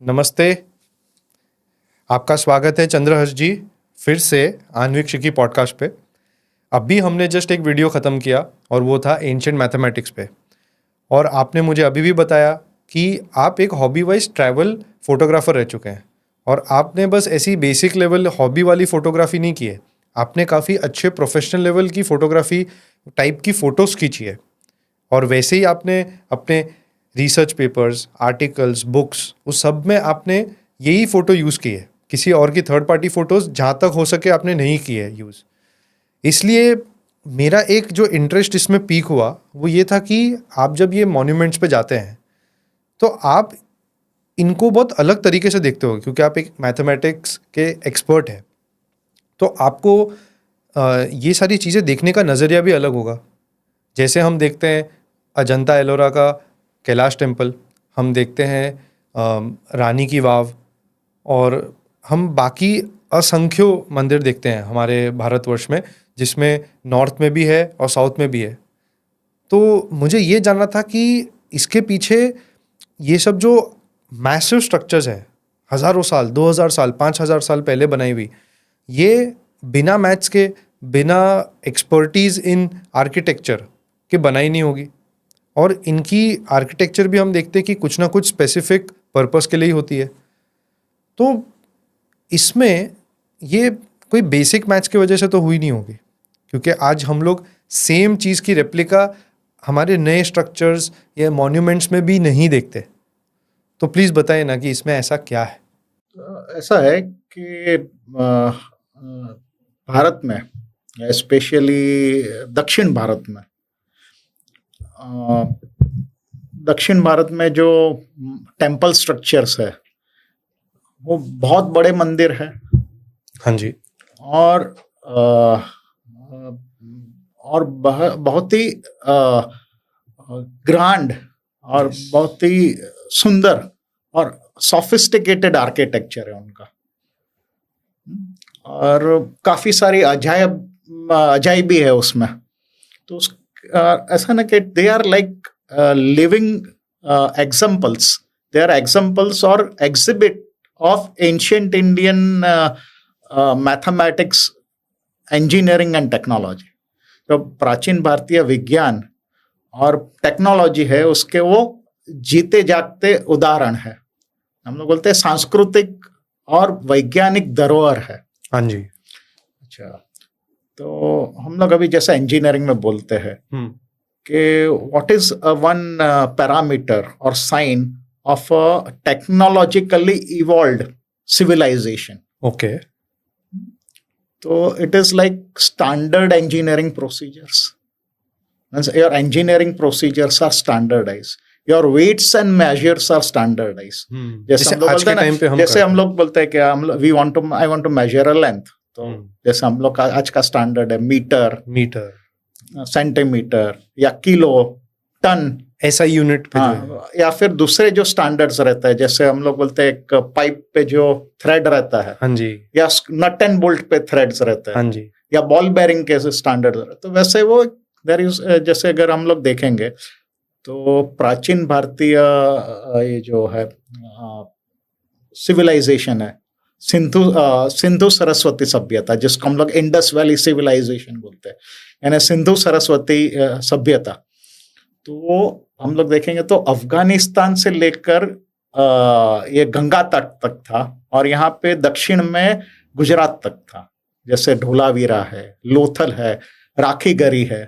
नमस्ते, आपका स्वागत है चंद्रहर्ष जी फिर से आन्वीक्षिकी पॉडकास्ट पे। अभी हमने जस्ट एक वीडियो ख़त्म किया और वो था एंशिएंट मैथमेटिक्स पे। और आपने मुझे अभी भी बताया कि आप एक हॉबी वाइज ट्रैवल फोटोग्राफर रह चुके हैं और आपने बस ऐसी बेसिक लेवल हॉबी वाली फ़ोटोग्राफी नहीं की है, आपने काफ़ी अच्छे प्रोफेशनल लेवल की फ़ोटोग्राफी टाइप की फ़ोटोज़ खींची है। और वैसे ही आपने अपने रिसर्च पेपर्स, आर्टिकल्स, बुक्स उस सब में आपने यही फ़ोटो यूज़ की है। किसी और की थर्ड पार्टी फ़ोटोज़ जहाँ तक हो सके आपने नहीं की है यूज़। इसलिए मेरा एक जो इंटरेस्ट इसमें पीक हुआ वो ये था कि आप जब ये मॉन्यूमेंट्स पे जाते हैं तो आप इनको बहुत अलग तरीके से देखते हो, क्योंकि आप एक मैथमेटिक्स के एक्सपर्ट हैं। तो आपको ये सारी चीज़ें देखने का नज़रिया भी अलग होगा। जैसे हम देखते हैं अजंता एलोरा का कैलाश टेम्पल, हम देखते हैं रानी की वाव, और हम बाकी असंख्यों मंदिर देखते हैं हमारे भारतवर्ष में, जिसमें नॉर्थ में भी है और साउथ में भी है। तो मुझे ये जानना था कि इसके पीछे ये सब जो मैसिव स्ट्रक्चर्स हैं, हज़ारों साल, 2000 साल, 5000 साल पहले बनाई हुई, ये बिना मैथ्स के, बिना एक्सपर्टीज़ इन आर्किटेक्चर के बनाई नहीं होगी। और इनकी आर्किटेक्चर भी हम देखते हैं कि कुछ ना कुछ स्पेसिफिक पर्पस के लिए ही होती है। तो इसमें ये कोई बेसिक मैथ्स की वजह से तो हुई नहीं होगी, क्योंकि आज हम लोग सेम चीज़ की रेप्लिका हमारे नए स्ट्रक्चर्स या मॉन्यूमेंट्स में भी नहीं देखते। तो प्लीज़ बताइए ना कि इसमें ऐसा क्या है। ऐसा है कि भारत में, स्पेशली दक्षिण भारत में, जो टेम्पल स्ट्रक्चर्स है वो बहुत बड़े मंदिर है। हाँ जी। और बहुत ही ग्रांड और बहुत ही सुंदर और सोफिस्टिकेटेड आर्किटेक्चर है उनका। और काफी सारी अजायबी है उसमें। तो ऐसा ना कि they are like living examples, they are examples और exhibit of ancient Indian mathematics, engineering and technology. जो प्राचीन भारतीय विज्ञान और टेक्नोलॉजी है उसके वो जीते जागते उदाहरण है। हम लोग बोलते हैं सांस्कृतिक और वैज्ञानिक धरोहर है। हाँ जी। अच्छा, तो हम लोग अभी जैसे इंजीनियरिंग में बोलते हैं कि व्हाट इज वन पैरामीटर और sign of a technologically evolved civilisation. Okay. तो it is like standard engineering procedures. Your engineering procedures are standardised, your weights and measures are standardised. जैसे हम लोग बोलते हैं ना, जैसे हम लोग बोलते हैं कि I want to measure a length, तो जैसे हम लोग का आज का स्टैंडर्ड है मीटर, सेंटीमीटर या किलो, टन, ऐसा यूनिट पे। हाँ, या फिर दूसरे जो स्टैंडर्ड्स रहता है, जैसे हम लोग बोलते हैं एक पाइप पे जो थ्रेड रहता है, हाँ जी, या नट एंड बोल्ट पे थ्रेड्स रहते हैं, हाँ जी, या बॉल बेरिंग के स्टैंडर्ड। तो वैसे वो देयर इज, जैसे अगर हम लोग देखेंगे तो प्राचीन भारतीय ये जो है सिविलाइजेशन है, सिंधु सरस्वती सभ्यता, जिसको हम लोग इंडस वैली सिविलाइजेशन बोलते हैं, यानी सिंधु सरस्वती सभ्यता। तो हम लोग देखेंगे तो अफगानिस्तान से लेकर ये गंगा तट तक था, और यहाँ पे दक्षिण में गुजरात तक था। जैसे धोलावीरा है, लोथल है, राखीगढ़ी है।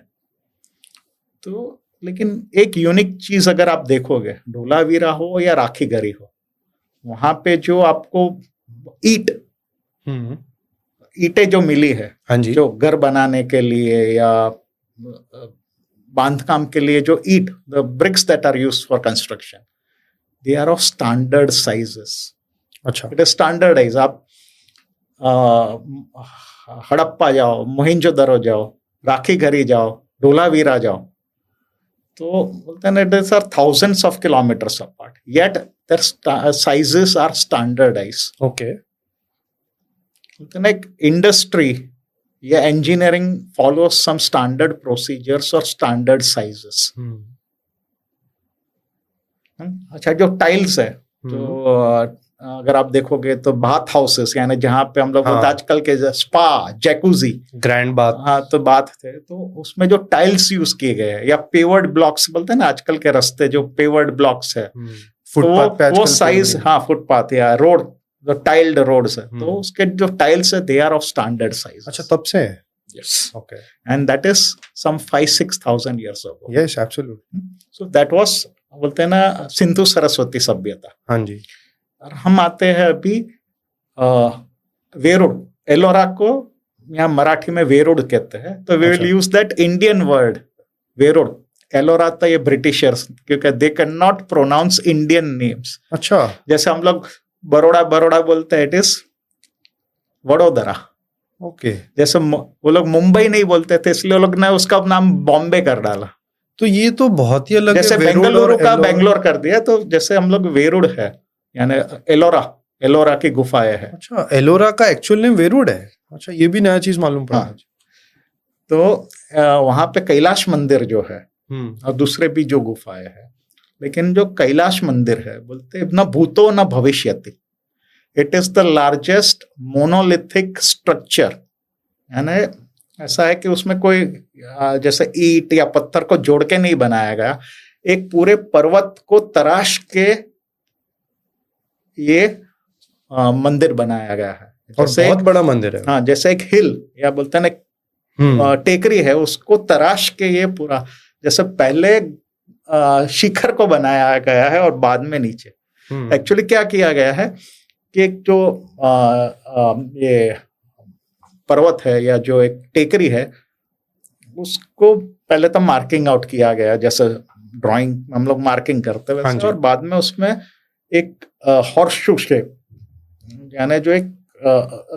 तो लेकिन एक यूनिक चीज अगर आप देखोगे, धोलावीरा हो या राखीगढ़ी हो, वहां पे जो आपको ईंटें जो मिली है, हाँ जी, जो घर बनाने के लिए या बांधकाम के लिए जो ईंट, the bricks that are used for construction, they are of standard sizes. अच्छा, इट इज स्टैंडर्डाइज। आप हड़प्पा जाओ, मोहिंजोदड़ो जाओ, राखीगढ़ी जाओ, धोलावीरा जाओ, तो बोलते हैं it is are thousands of kilometres apart, yet their sizes are standardised. Okay. एक इंडस्ट्री या engineering follows some standard procedures और स्टैंडर्ड साइजेस। अच्छा, जो टाइल्स है तो अगर आप देखोगे तो बाथ हाउसेस, यानी जहाँ पे हम लोग हाँ। आजकल के स्पा, जैकुजी, ग्रैंड बाथ। हाँ, तो बात थे, तो उसमें जो टाइल्स यूज किए गए हैं या पेवर्ड ब्लॉक्स बोलते हैं ना, आजकल के रास्ते जो पेवर्ड ब्लॉक्स है, फुटपाथ पे वो आजकल साइज, हाँ, फुटपाथ या रोड, जो टाइल्ड रोड्स है, तो हम्म। उसके जो टाइल्स है they are of standard size. अच्छा, तब से है। Yes. Okay. And that is some 5,000-6,000 years ago. Yes, absolutely. So that was, बोलते हैं ना, सिंधु सरस्वती सभ्यता. हाँ जी। और हम आते हैं अभी वेरुड़, एलोरा को यहाँ मराठी में वेरुड़ कहते हैं, तो we will use that Indian word Verul. Ellora तो ये ब्रिटिशर्स, क्योंकि they can not pronounce Indian names. अच्छा। जैसे हम लोग बड़ोड़ा बड़ोड़ा बोलते हैं, इट इज वडोदरा. ओके। जैसे वो लोग मुंबई नहीं बोलते थे, इसलिए वो लोग ने उसका नाम बॉम्बे कर डाला. तो ये तो बहुत ही अलग है। जैसे वेरुड़ बेंगलुरु और का एलोरा। बेंगलोर कर दिया, तो जैसे हम लोग वेरुड़ है, यानी एलोरा की गुफाएं है. अच्छा, एलोरा का एक्चुअल नेम वेरुड़ है। अच्छा, ये भी नया चीज मालूम पड़ा। हाँ. तो वहां पे कैलाश मंदिर जो है, और दूसरे भी जो गुफाएं है, लेकिन जो कैलाश मंदिर है, बोलते न भूतो न भविष्यति. It is the largest monolithic structure. यानी ऐसा है कि उसमें कोई जैसे ईंट या पत्थर को जोड़ के नहीं बनाया गया, एक पूरे पर्वत को तराश के ये मंदिर बनाया गया है. और बहुत बड़ा मंदिर है। हाँ, जैसे एक हिल या बोलते हैं ना टेकरी है, उसको तराश के ये पूरा, जैसे पहले शिखर को बनाया गया है और बाद में नीचे. एक्चुअली क्या किया गया है कि एक जो ये पर्वत है या जो एक टेकरी है, उसको पहले तो मार्किंग आउट किया गया, जैसे ड्राइंग हम लोग मार्किंग करते हैं वैसे, और बाद में उसमें एक हॉर्सशू शेप, यानी जो एक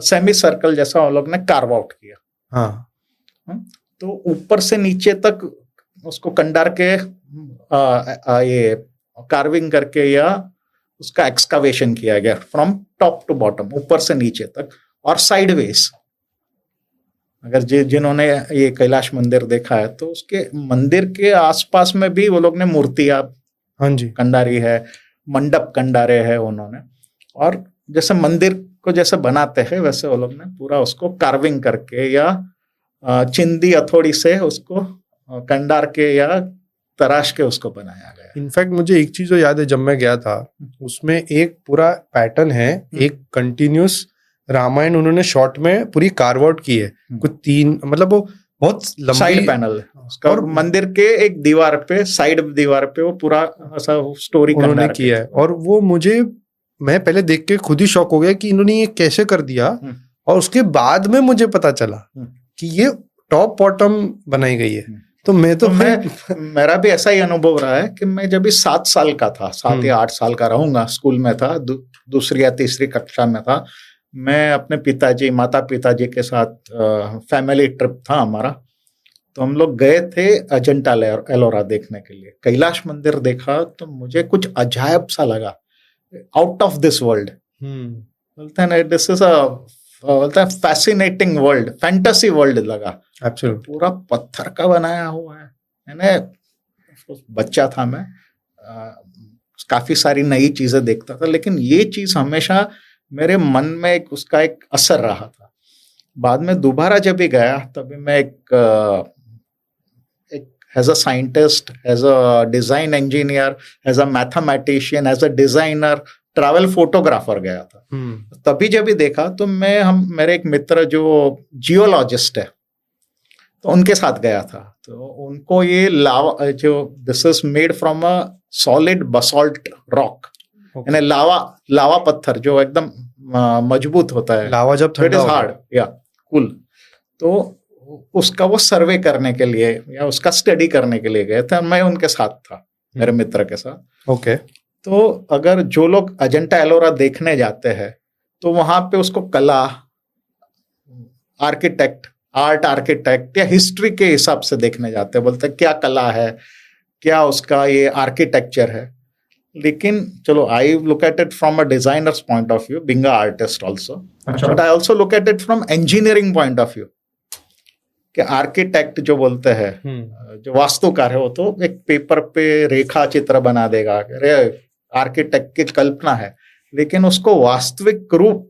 सेमी सर्कल जैसा हम लोग ने कार्व आउट किया. हाँ. तो ऊपर से नीचे तक उसको कंडार के ये कार्विंग करके या उसका एक्सकावेशन किया गया, फ्रॉम टॉप टू बॉटम, ऊपर से नीचे तक और साइडवेज. अगर जिन्होंने ये कैलाश मंदिर देखा है, तो उसके मंदिर के आसपास में भी वो लोग ने मूर्तियां, हाँ जी, कंडारी है, मंडप कंडारे है उन्होंने. और जैसे मंदिर को जैसे बनाते हैं, वैसे वो लोग ने पूरा उसको कार्विंग करके या चिंदी हथौड़ी से उसको कंडार के या तराश के उसको बनाया गया. इनफैक्ट मुझे एक चीज जो याद है, जब मैं गया था, उसमें एक पूरा पैटर्न है, एक कंटिन्यूस रामायण उन्होंने शॉर्ट में पूरी कार्व आउट की है. कुछ 3, मतलब वो बहुत लंबी साइड पैनल है उसका, और मंदिर के एक दीवार पे, साइड दीवार पे वो पूरा ऐसा स्टोरी उन्होंने किया है. और वो मैं पहले देख के खुद ही शॉक हो गया कि इन्होंने ये कैसे कर दिया. और उसके बाद में मुझे पता चला कि ये टॉप बॉटम बनाई गई है. तो मेरा भी ऐसा ही अनुभव रहा है कि मैं जब भी 7 साल का था, 7 या 8 साल का रहूंगा, स्कूल में था, दूसरी या तीसरी कक्षा में था, मैं अपने माता पिताजी के साथ फैमिली ट्रिप था हमारा. तो हम लोग गए थे अजंता एलोरा देखने के लिए. कैलाश मंदिर देखा तो मुझे कुछ अजायब सा लगा, आउट ऑफ दिस वर्ल्ड. बोलते हैं ना, दिस इज बोलते हैं फैसिनेटिंग वर्ल्ड, फैंटेसी वर्ल्ड लगा. पूरा पत्थर का बनाया हुआ है. यानी बच्चा था मैं, काफी सारी नई चीजें देखता था, लेकिन ये चीज हमेशा मेरे मन में उसका एक असर रहा था. बाद में दोबारा जब भी गया, तभी मैं एक as a scientist, as a design engineer, as a mathematician, as a designer, travel photographer गया था. तभी जब भी देखा तो मेरे एक मित्र जो जियोलॉजिस्ट है, तो उनके साथ गया था. तो उनको ये लावा, जो this is made from a solid basalt rock, यानी लावा पत्थर जो एकदम मजबूत होता है. लावा जब ठंडा होता है, हार्ड या कूल. तो उसका वो सर्वे करने के लिए या उसका स्टडी करने के लिए गए थे. मैं उनके साथ था, मेरे मित्र के साथ. ओके. तो अगर जो लोग अजंता एलोरा देखने जाते हैं, तो वहां पे उसको कला, आर्ट आर्किटेक्ट या हिस्ट्री के हिसाब से देखने जाते हैं. बोलते हैं क्या कला है, क्या उसका ये आर्किटेक्चर है. लेकिन चलो, I look at it from a designers point of view, being a artist also, but I also look at it from engineering point of view. कि आर्किटेक्ट जो बोलते हैं, जो वास्तुकार है, वो तो एक पेपर पे रेखा चित्र बना देगा, अरे आर्किटेक्ट की कल्पना है, लेकिन उसको वास्तविक रूप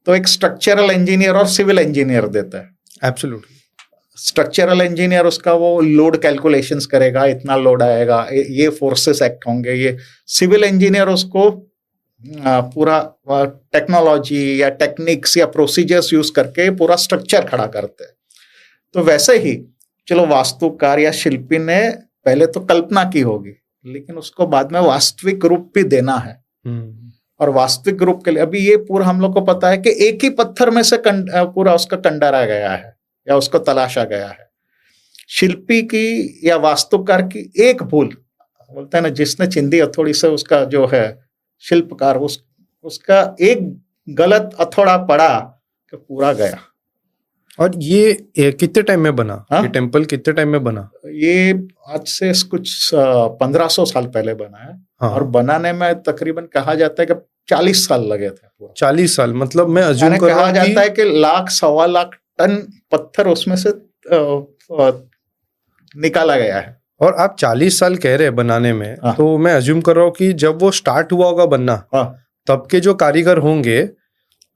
तो एक स्ट्रक्चरल इंजीनियर और सिविल इंजीनियर देता है। एब्सोल्युटली। स्ट्रक्चरल इंजीनियर उसका वो लोड कैलकुलेशंस करेगा, इतना लोड आएगा, ये फोर्सेस एक्ट होंगे, ये सिविल इंजीनियर उसको पूरा टेक्नोलॉजी या टेक्निक्स या प्रोसीजर्स यूज करके पूरा स्ट्रक्चर खड़ा करते हैं। तो वैसे ही चलो वास्तुकार या शिल्पी ने पहले तो कल्पना की होगी, लेकिन उसको बाद में वास्तविक रूप भी देना है। और वास्तविक रूप के लिए अभी ये पूरा हम लोग को पता है कि एक ही पत्थर में से पूरा उसका कंडारा गया है या उसको तलाशा गया है। शिल्पी की या वास्तुकार की एक भूल, बोलते हैं ना, जिसने चिंदी हथौड़ी से उसका जो है शिल्पकार उसका एक गलत हथौड़ा पड़ा कि पूरा गया। और ये कितने टाइम में बना? हाँ? ये टेम्पल कितने टाइम में बना? ये आज से कुछ 1500 साल पहले बना है। हाँ। और बनाने में तकरीबन कहा जाता है कि 40 साल लगे थे पूरा। 40 साल, मतलब मैं अज्यूम कर रहा कहा हूँ जाता है कि 1,00,000-1.25 टन पत्थर उसमें से निकाला गया है। और आप 40 साल कह रहे हैं बनाने में, हाँ। तो मैं अज्यूम कर रहा हूँ कि जब वो स्टार्ट हुआ होगा बनना, हाँ। तब के जो कारीगर होंगे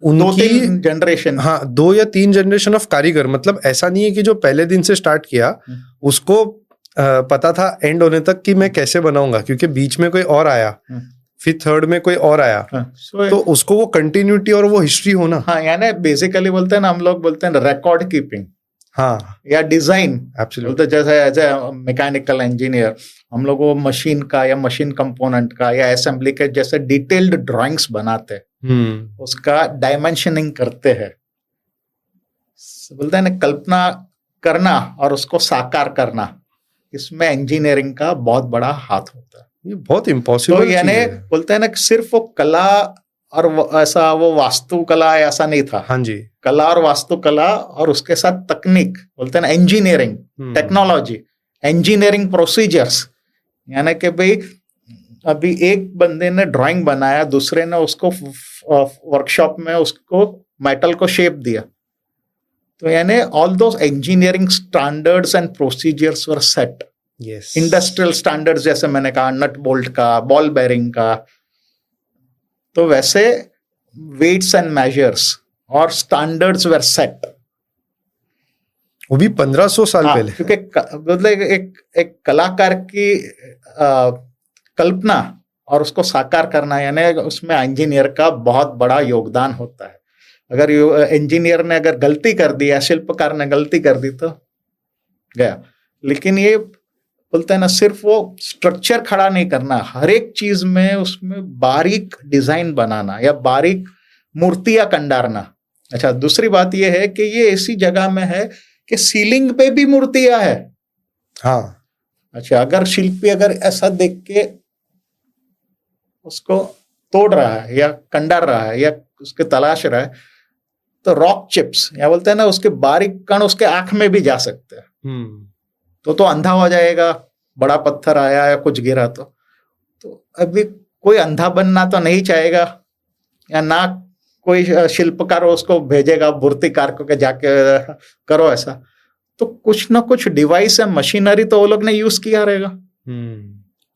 उनकी 2-3 जनरेशन, हाँ 2 या 3 जनरेशन ऑफ कारीगर, मतलब ऐसा नहीं है कि जो पहले दिन से स्टार्ट किया उसको पता था एंड होने तक कि मैं कैसे बनाऊंगा, क्योंकि बीच में कोई और आया, फिर थर्ड में कोई और आया। तो उसको वो कंटिन्यूटी और वो हिस्ट्री होना। हाँ, यानी बेसिकली बोलते हैं ना, हम लोग बोलते हैं रिकॉर्ड कीपिंग, हाँ, या डिजाइन। एब्सोल्युटली। जैसे एज ए मैकेनिकल इंजीनियर हम लोग वो मशीन का या मशीन कंपोनेंट का या असेंबली के जैसे डिटेल्ड ड्राइंग्स बनाते हैं, उसका डायमेंशनिंग करते हैं। बोलते हैं ना, कल्पना करना और उसको साकार करना, इसमें इंजीनियरिंग का बहुत बड़ा हाथ होता है। ये बहुत इम्पॉसिबल तो यानी बोलते हैं ना, सिर्फ वो कला और ऐसा वो वास्तुकला ऐसा नहीं था। हाँ जी, कला और वास्तुकला और उसके साथ तकनीक, बोलते हैं ना इंजीनियरिंग, टेक्नोलॉजी, इंजीनियरिंग प्रोसीजर्स। यानी कि भाई अभी एक बंदे ने ड्राइंग बनाया, दूसरे ने उसको वर्कशॉप में उसको मेटल को शेप दिया, तो यानी all those engineering standards and procedures were set. Yes, industrial standards जैसे मैंने कहा, नट बोल्ट का, बॉल बेरिंग का, तो वैसे वेट्स एंड मेजर्स और स्टैंडर्ड्स वर सेट। वो भी 1500 साल पहले। क्योंकि मतलब एक कलाकार की कल्पना और उसको साकार करना, यानी उसमें इंजीनियर का बहुत बड़ा योगदान होता है। अगर इंजीनियर ने अगर गलती कर दी या शिल्पकार ने गलती कर दी तो गया। लेकिन ये बोलते हैं ना, सिर्फ वो स्ट्रक्चर खड़ा नहीं करना, हर एक चीज में उसमें बारीक डिजाइन बनाना या बारीक मूर्तियां कंडारना। अच्छा, दूसरी बात ये है कि ये ऐसी जगह में है कि सीलिंग पे भी मूर्तियां है। हाँ। अच्छा, अगर शिल्पी अगर ऐसा देख के उसको तोड़ रहा है या कंडार रहा है या उसके तलाश रहा है, तो रॉक चिप्स या बोलते हैं ना, उसके बारीक कण उसके आंख में भी जा सकते हैं। तो अंधा हो जाएगा, बड़ा पत्थर आया या कुछ गिरा तो अभी कोई अंधा बनना तो नहीं चाहेगा, या ना कोई शिल्पकार उसको भेजेगा मूर्तिकार को के जाके करो ऐसा। तो कुछ ना कुछ डिवाइस है, मशीनरी तो वो लोग ने यूज किया रहेगा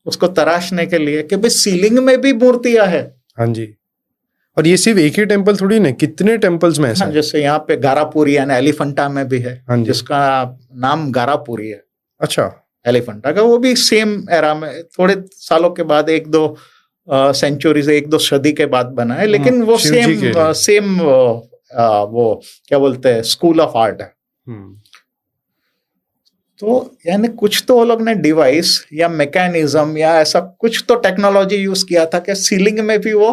उसको तराशने के लिए कि भाई सीलिंग में भी मूर्तियां है। हाँ जी। और ये सिर्फ एक ही टेम्पल थोड़ी ना, कितने टेम्पल्स में ऐसा? हाँ, जैसे यहाँ पे गारापुरी यानी एलिफेंटा में भी है, जिसका नाम गारापुरी है। अच्छा, एलिफेंटा का, वो भी सेम एरा में थोड़े सालों के बाद, 1-2 सेंचुरी से 1-2 सदी के बाद बना है, लेकिन वो सेम वो क्या बोलते हैं, स्कूल ऑफ आर्ट है। तो यानी कुछ तो वो लोग ने डिवाइस या मैकेनिज्म या ऐसा कुछ तो टेक्नोलॉजी यूज किया था कि सीलिंग में भी वो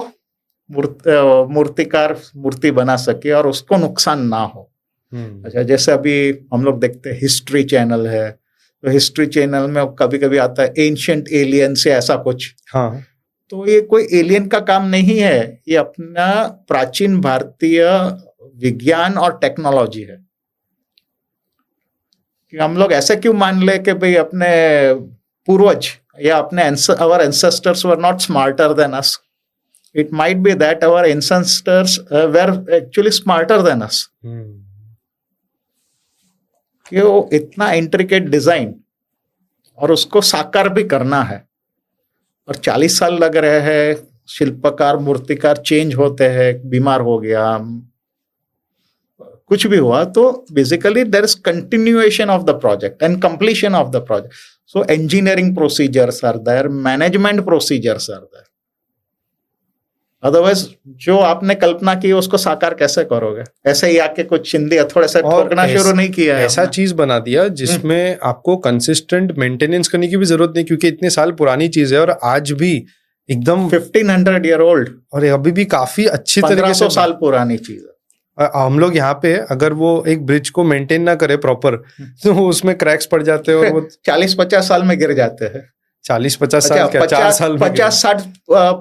मूर्तिकार मूर्ति बना सके और उसको नुकसान ना हो। अच्छा, जैसे अभी हम लोग देखते हैं हिस्ट्री चैनल है, तो हिस्ट्री चैनल में कभी कभी आता है एंशिएंट एलियन से ऐसा कुछ। हाँ, तो ये कोई एलियन का काम नहीं है, ये अपना प्राचीन भारतीय विज्ञान और टेक्नोलॉजी है। कि हम लोग ऐसे क्यों मान ले कि भाई अपने पूर्वज या अपने our ancestors were not smarter than us. It might be that our ancestors were actually smarter than us. कि वो इतना इंट्रिकेट डिजाइन और उसको साकार भी करना है, और 40 साल लग रहे हैं, शिल्पकार मूर्तिकार चेंज होते हैं, बीमार हो गया, कुछ भी हुआ, तो basically there is continuation of the project and completion of the project. So engineering procedures are there, management procedures are there. Otherwise जो आपने कल्पना की उसको साकार कैसे करोगे? ऐसे ही आके कुछ चिंदी थोड़ा सा ठोकना शुरू नहीं किया है. ऐसा चीज बना दिया जिसमें आपको कंसिस्टेंट मेंटेनेंस करने की भी जरूरत नहीं, क्योंकि इतने साल पुरानी चीज है और आज भी एकदम 1500 year old और अभी भी काफी अच्छी तरीके से 1500 साल पुरानी चीज है. हम लोग यहाँ पे अगर वो एक ब्रिज को मेंटेन ना करे प्रॉपर तो उसमें क्रैक्स पड़ जाते हैं और वो 40-50 साल में गिर जाते हैं. 40-50 साल क्या 4 साल में 50-60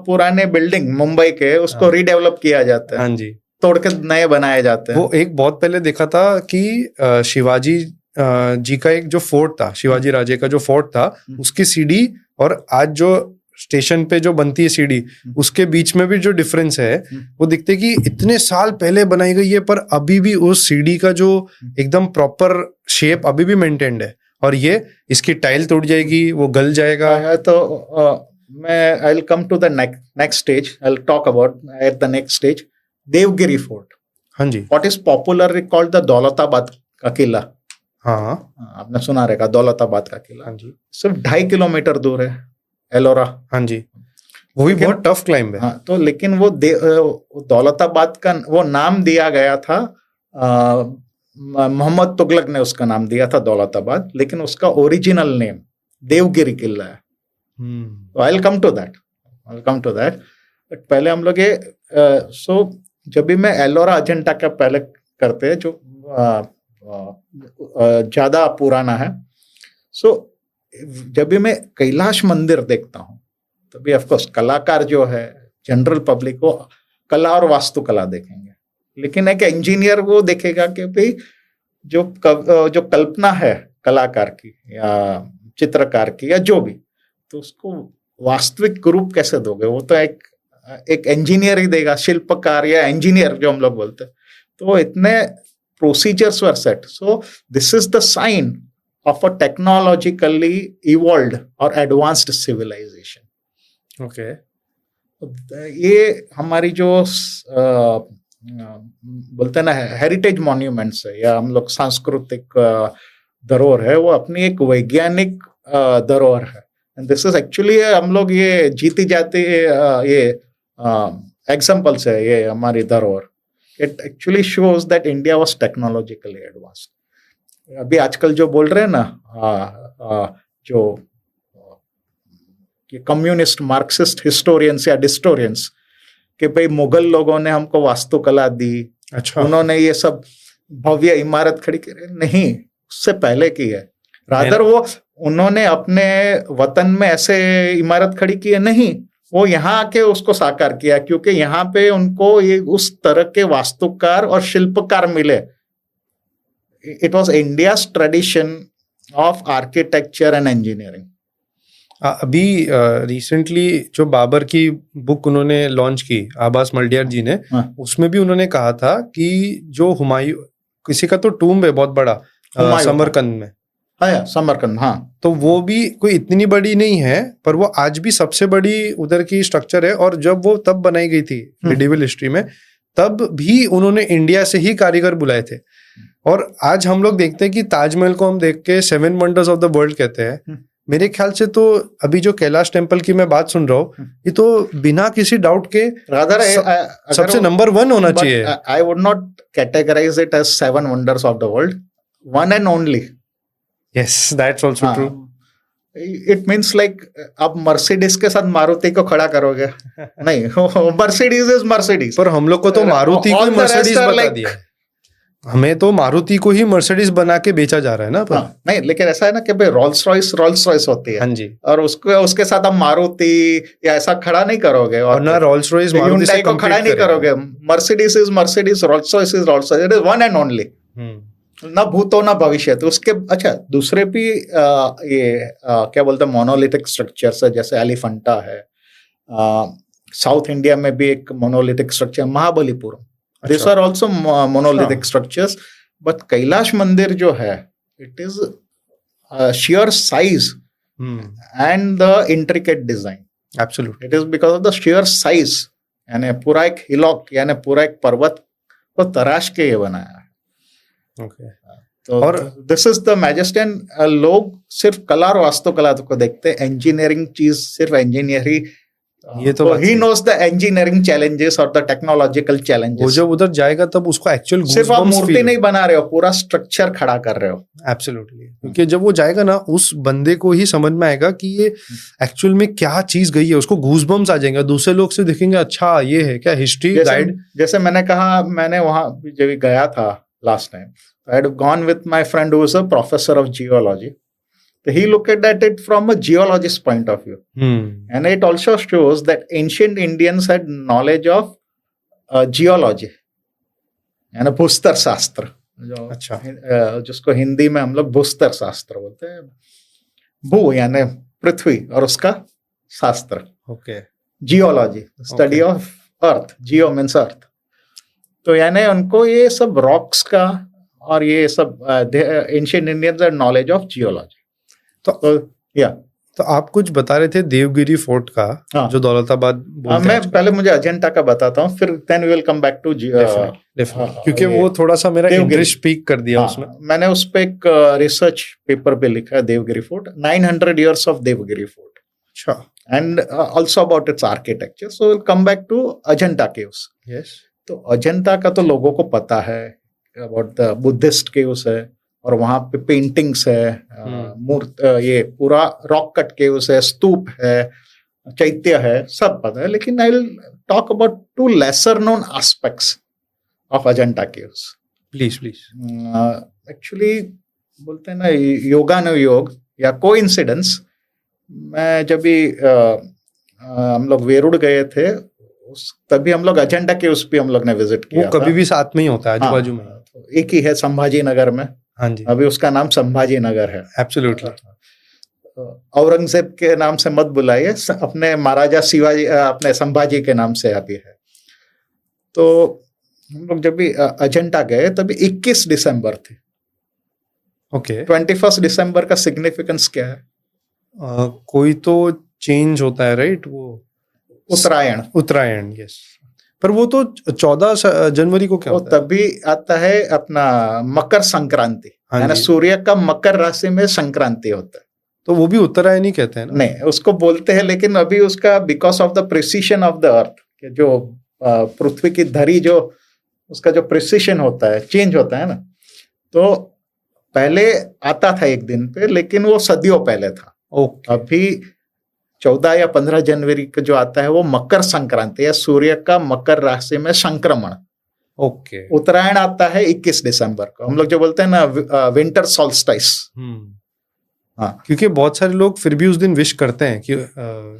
पुराने बिल्डिंग मुंबई के उसको रीडेवलप किया जाता है. हाँ जी, तोड़ के नए बनाए जाते हैं. वो एक बहुत पहले देखा था कि शिवाजी जी का एक जो फोर्ट था, शिवाजी राजे का जो फोर्ट था, उसकी सीढ़ी और आज जो स्टेशन पे जो बनती है सीढ़ी, उसके बीच में भी जो डिफरेंस है वो दिखते है कि इतने साल पहले बनाई गई है पर अभी भी उस सीढ़ी का जो एकदम प्रॉपर शेप अभी भी मेंटेन्ड है. और ये इसकी टाइल टूट जाएगी, वो गल जाएगा. तो मैं I will come to the next stage. I will talk about at the next stage Devgiri fort. हाँ जी, what is popularly called the Daulatabad का किला. हाँ आपने सुना रहेगा दौलताबाद का किला. हाँ जी, सिर्फ 2.5 किलोमीटर दूर है, एलोरा. हाँ जी, वो भी बहुत टफ क्लाइंब है. हाँ, तो लेकिन वो दौलताबाद का वो नाम दिया गया था, मोहम्मद तुगलक ने उसका नाम दिया था दौलताबाद, लेकिन उसका ओरिजिनल नेम देवगिरी किला है. तो I will come to that. But पहले हम लोग ये जब भी मैं एलोरा अजंता का पहले करते हैं जो ज्यादा पुराना है. जब भी मैं कैलाश मंदिर देखता हूँ तभी ऑफकोर्स कलाकार जो है जनरल पब्लिक को कला और वास्तुकला देखेंगे, लेकिन एक इंजीनियर वो देखेगा कि भाई जो कल्पना है कलाकार की या चित्रकार की या जो भी, तो उसको वास्तविक रूप कैसे दोगे? वो तो एक इंजीनियर ही देगा, शिल्पकार या इंजीनियर जो हम लोग बोलते हैं. तो इतने procedures were set. So this is the sign of a technologically evolved or advanced civilization. Okay. ये हमारी जो बोलते हैं ना हेरिटेज मॉन्यूमेंट्स है या हम लोग सांस्कृतिक धरोहर है, वो अपनी एक वैज्ञानिक धरोहर है. एंड दिस इज एक्चुअली हम लोग ये जीती जाती ये एग्जाम्पल्स है ये हमारी धरोहर. It actually shows that India was technologically advanced. अभी आजकल जो बोल रहे हैं ना जो कम्युनिस्ट मार्क्सिस्ट हिस्टोरियंस या डिस्टोरियंस कि भाई मुगल लोगों ने हमको वास्तुकला दी, अच्छा, उन्होंने ये सब भव्य इमारत खड़ी की. नहीं, उससे पहले की है. रादर वो उन्होंने अपने वतन में ऐसे इमारत खड़ी की है, नहीं, वो यहाँ आके उसको साकार किया क्योंकि यहाँ पे उनको ये उस तरह के वास्तुकार और शिल्पकार मिले. It was India's tradition of architecture and engineering. अभी रिसेंटली जो बाबर की बुक उन्होंने लॉन्च की, आबास मल्डियार जी ने, उसमें भी उन्होंने कहा था कि जो हुमायूं किसी का तो टूम्ब है बहुत बड़ा समरकंद में. हाँ, समरकंद. हाँ, तो वो भी कोई इतनी बड़ी नहीं है पर वो आज भी सबसे बड़ी उधर की स्ट्रक्चर है. और जब वो तब बनाई गई थी मिडिवल हिस्ट्री में, तब भी उन्होंने इंडिया से ही कारीगर बुलाए थे. और आज हम लोग देखते हैं कि ताजमहल को हम देख के 7 वंडर्स ऑफ द वर्ल्ड कहते हैं. मेरे ख्याल से तो अभी जो कैलाश टेम्पल की मैं बात सुन रहा हूँ, ये तो बिना किसी डाउट के सबसे नंबर 1 होना चाहिए. I would not categorise it as 7 wonders of the world, one and only. Yes, that's also true. It means like आप मर्सिडीज के साथ मारुति को खड़ा करोगे? नहीं, मर्सिडीज इज मर्सिडीज. पर हम लोग को तो मारुति को मर्सिडीज बता दिया है. हमें तो मारुति को ही मर्सिडीज बना के बेचा जा रहा है ना. पर नहीं, लेकिन ऐसा है ना कि भाई रोल्स रॉयस होती है. हाँ जी. और उसके साथ आप मारुति या ऐसा खड़ा नहीं करोगे. और ना रोल्स रॉयस मारुति से को खड़ा नहीं करोगे. Mercedes is Mercedes, Rolls Royce is Rolls Royce. It is one and only. ना भूतो ना भविष्य. तो उसके अच्छा दूसरे भी ये क्या बोलते हैं मोनोलिथिक स्ट्रक्चर्स है, जैसे एलिफेंटा है. साउथ इंडिया में भी एक monolithic structure Mahabalipuram. These are also monolithic structures, but Kailash मंदिर जो है, it is sheer size and the intricate design. Absolutely. It is because of the share size, यानी पूरा एक हिलॉक यानी पूरा एक पर्वत को तराश के ये बनाया है। ओके। तो और दिस इज द मैजेस्टी। लोग सिर्फ कला और वास्तुकला को देखते हैं, इंजीनियरिंग चीज सिर्फ इंजीनियरिंग, ये तो बात ही सही। नोज द इंजीनियरिंग चैलेंजेस और द टेक्नोलॉजिकल वो चैलेंजेस। जब उधर जाएगा तब उसको एक्चुअल सिर्फ आप मूर्ति नहीं बना रहे हो, पूरा स्ट्रक्चर खड़ा कर रहे हो। एब्सोल्युटली, क्योंकि जब वो जाएगा ना उस बंदे को ही समझ में आएगा कि ये एक्चुअल में क्या चीज गई है, उसको गूजबम्स आ जाएंगे। दूसरे लोग से देखेंगे अच्छा ये है क्या, हिस्ट्री गाइड। जैसे मैंने कहा, मैंने वहां जब गया था last time, I had gone with my friend who is a professor of geology. So he looked at it from a geologist point of view. And it also shows that ancient Indians had knowledge of geology यानी भूस्तर शास्त्र, जो अच्छा। जिसको हिंदी में हम लोग भूस्तर शास्त्र बोलते हैं. भू यानी पृथ्वी और उसका शास्त्र. Okay. Geology, study of earth. Jio means earth. तो यानी उनको ये सब रॉक्स का और ये सब ancient Indians had knowledge of geology. तो आप कुछ बता रहे थे देवगिरी फोर्ट का, जो दौलताबाद बोलते हैं. मैं पहले मुझे अजंता का बताता हूँ, फिर then we will come back to क्योंकि वो थोड़ा सा मेरा इंटरेस्ट पीक कर दिया उसमें. मैंने उस पे एक रिसर्च पेपर पे लिखा है Devgiri fort, 900 years of Devgiri fort. अच्छा. And also about its architecture. So will come back to Ajanta caves. Yes. तो अजंता का तो लोगों को पता है अबाउट द बुद्धिस्ट केव्स है, और वहां पे पेंटिंग्स है, ये पूरा रॉक कट केव्स है, स्तूप है, चैत्य है, सब पता है. लेकिन I will talk about two lesser known aspects of Ajanta caves. Please. Actually बोलते हैं ना योगानुयोग या कोइंसिडेंस. मैं जब भी हम लोग वेरुड़ गए थे, तभी हम लोग अजंता केव्स भी हम लोग ने विजिट किया. वो कभी भी साथ में ही होता है, आजू बाजू में. एक ही है संभाजी नगर में. हाँ जी. अभी उसका नाम संभाजी नगर है. एब्सोल्युटली. औरंगजेब के नाम से मत बुलाइए, अपने महाराजा शिवाजी, अपने संभाजी के नाम से अभी है. तो हम लोग जब भी अजंता गए तभी 21 दिसंबर थे. ओके. 21 दिसंबर का सिग्निफिकेंस क्या है? कोई तो चेंज होता है, राइट? वो उत्तरायण. यस. पर वो तो 14 जनवरी को क्या होता है? तभी आता है अपना मकर संक्रांति. यानी सूर्य का मकर राशि में संक्रांति होता है. तो वो भी उत्तरायण ही कहते हैं ना? नहीं, उसको बोलते हैं, लेकिन अभी उसका because of the precision of the earth, जो पृथ्वी की धरी, जो उसका जो प्रिसीशन होता है, चेंज होता है ना. तो पहले आता था एक दिन पे, लेकिन वो सदियों पहले था. अभी 14 या 15 जनवरी का जो आता है वो मकर संक्रांति है, सूर्य का मकर राशि में संक्रमण. ओके. उत्तरायण आता है 21 दिसंबर को. हम लोग जो बोलते हैं ना विंटर सॉल्स्टिस. हाँ, क्योंकि बहुत सारे लोग फिर भी उस दिन विश करते हैं कि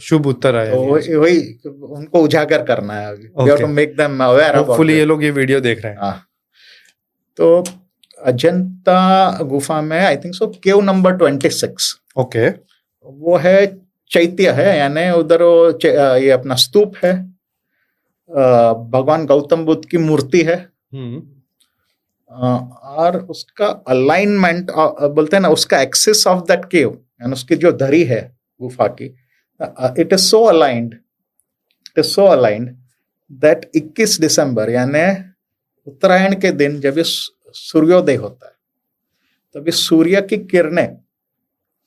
शुभ उत्तरायण. तो वही उनको उजागर करना है. We have to make them aware about. Hopefully ये लोग ये वीडियो देख रहे हैं. हाँ. तो अजंता गुफा में I think so cave number 26. Okay. वो है चैत्य है, यानी उधर ये अपना स्तूप है, भगवान गौतम बुद्ध की मूर्ति है. और उसका अलाइनमेंट बोलते हैं ना, उसका एक्सिस ऑफ दैट केव यानी उसकी जो धरी है गुफा की, it is so aligned that 21 दिसंबर यानी उत्तरायण के दिन जब ये सूर्योदय होता है, तभी सूर्य की किरणें,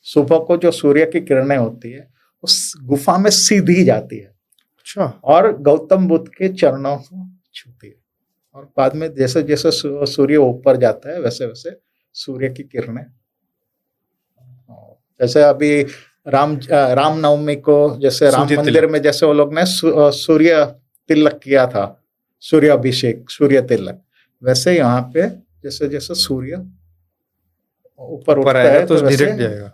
सुबह को जो सूर्य की किरणें होती है उस गुफा में सीधी जाती है. अच्छा. और गौतम बुद्ध के चरणों को छूती है. और बाद में जैसे जैसे सूर्य ऊपर जाता है, वैसे वैसे सूर्य की किरणें, जैसे अभी रामनवमी को जैसे राम मंदिर में जैसे वो लोग ने सूर्य तिलक किया था, सूर्याभिषेक, सूर्य तिलक, वैसे यहाँ पे जैसे जैसे सूर्य ऊपर उठता है तो डायरेक्ट जाएगा.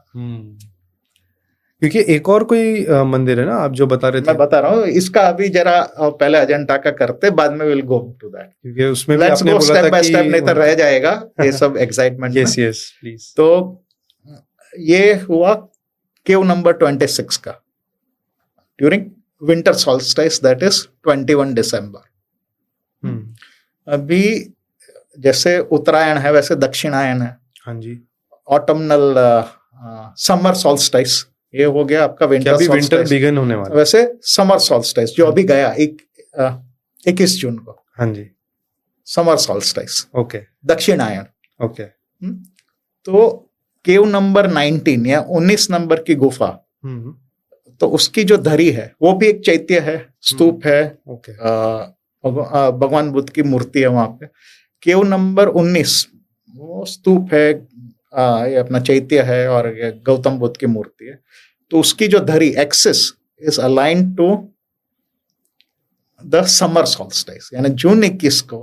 क्योंकि एक और कोई मंदिर है ना आप जो बता रहे थे? मैं बता रहा हूँ, इसका अभी जरा पहले अजंता का करते, बाद में विल गो टू दैट. क्योंकि उसमें भी आपने बोला था कि स्टेप नहीं तो रह जाएगा ये सब एक्साइटमेंट. Yes please. तो ये हुआ केव नंबर 26 का during winter solstice, that is 21 दिसंबर. अभी जैसे उत्तरायण है वैसे दक्षिणायन है. हाँ जी. ऑटमनल समर सॉल्स्टिस ये हो गया आपका क्या विंटर अभी विंटर सॉल्स्टिस। बिगिन होने वाला है? वैसे समर सॉल्स्टिस जो अभी गया 21 जून को, हाँ जी, समर सॉल्स्टिस, ओके दक्षिणायन। ओके। तो केव नंबर 19 या 19 नंबर की गुफा, तो उसकी जो धरी है वो भी एक चैत्य है, स्तूप है, ओके भगवान बुद्ध की मूर्ति है वहां पे। केव नंबर 19 वो स्तूप है, ये अपना चैत्य है और ये गौतम बुद्ध की मूर्ति है। तो उसकी जो धरी axis is aligned to the summer solstice, यानी जून 21 को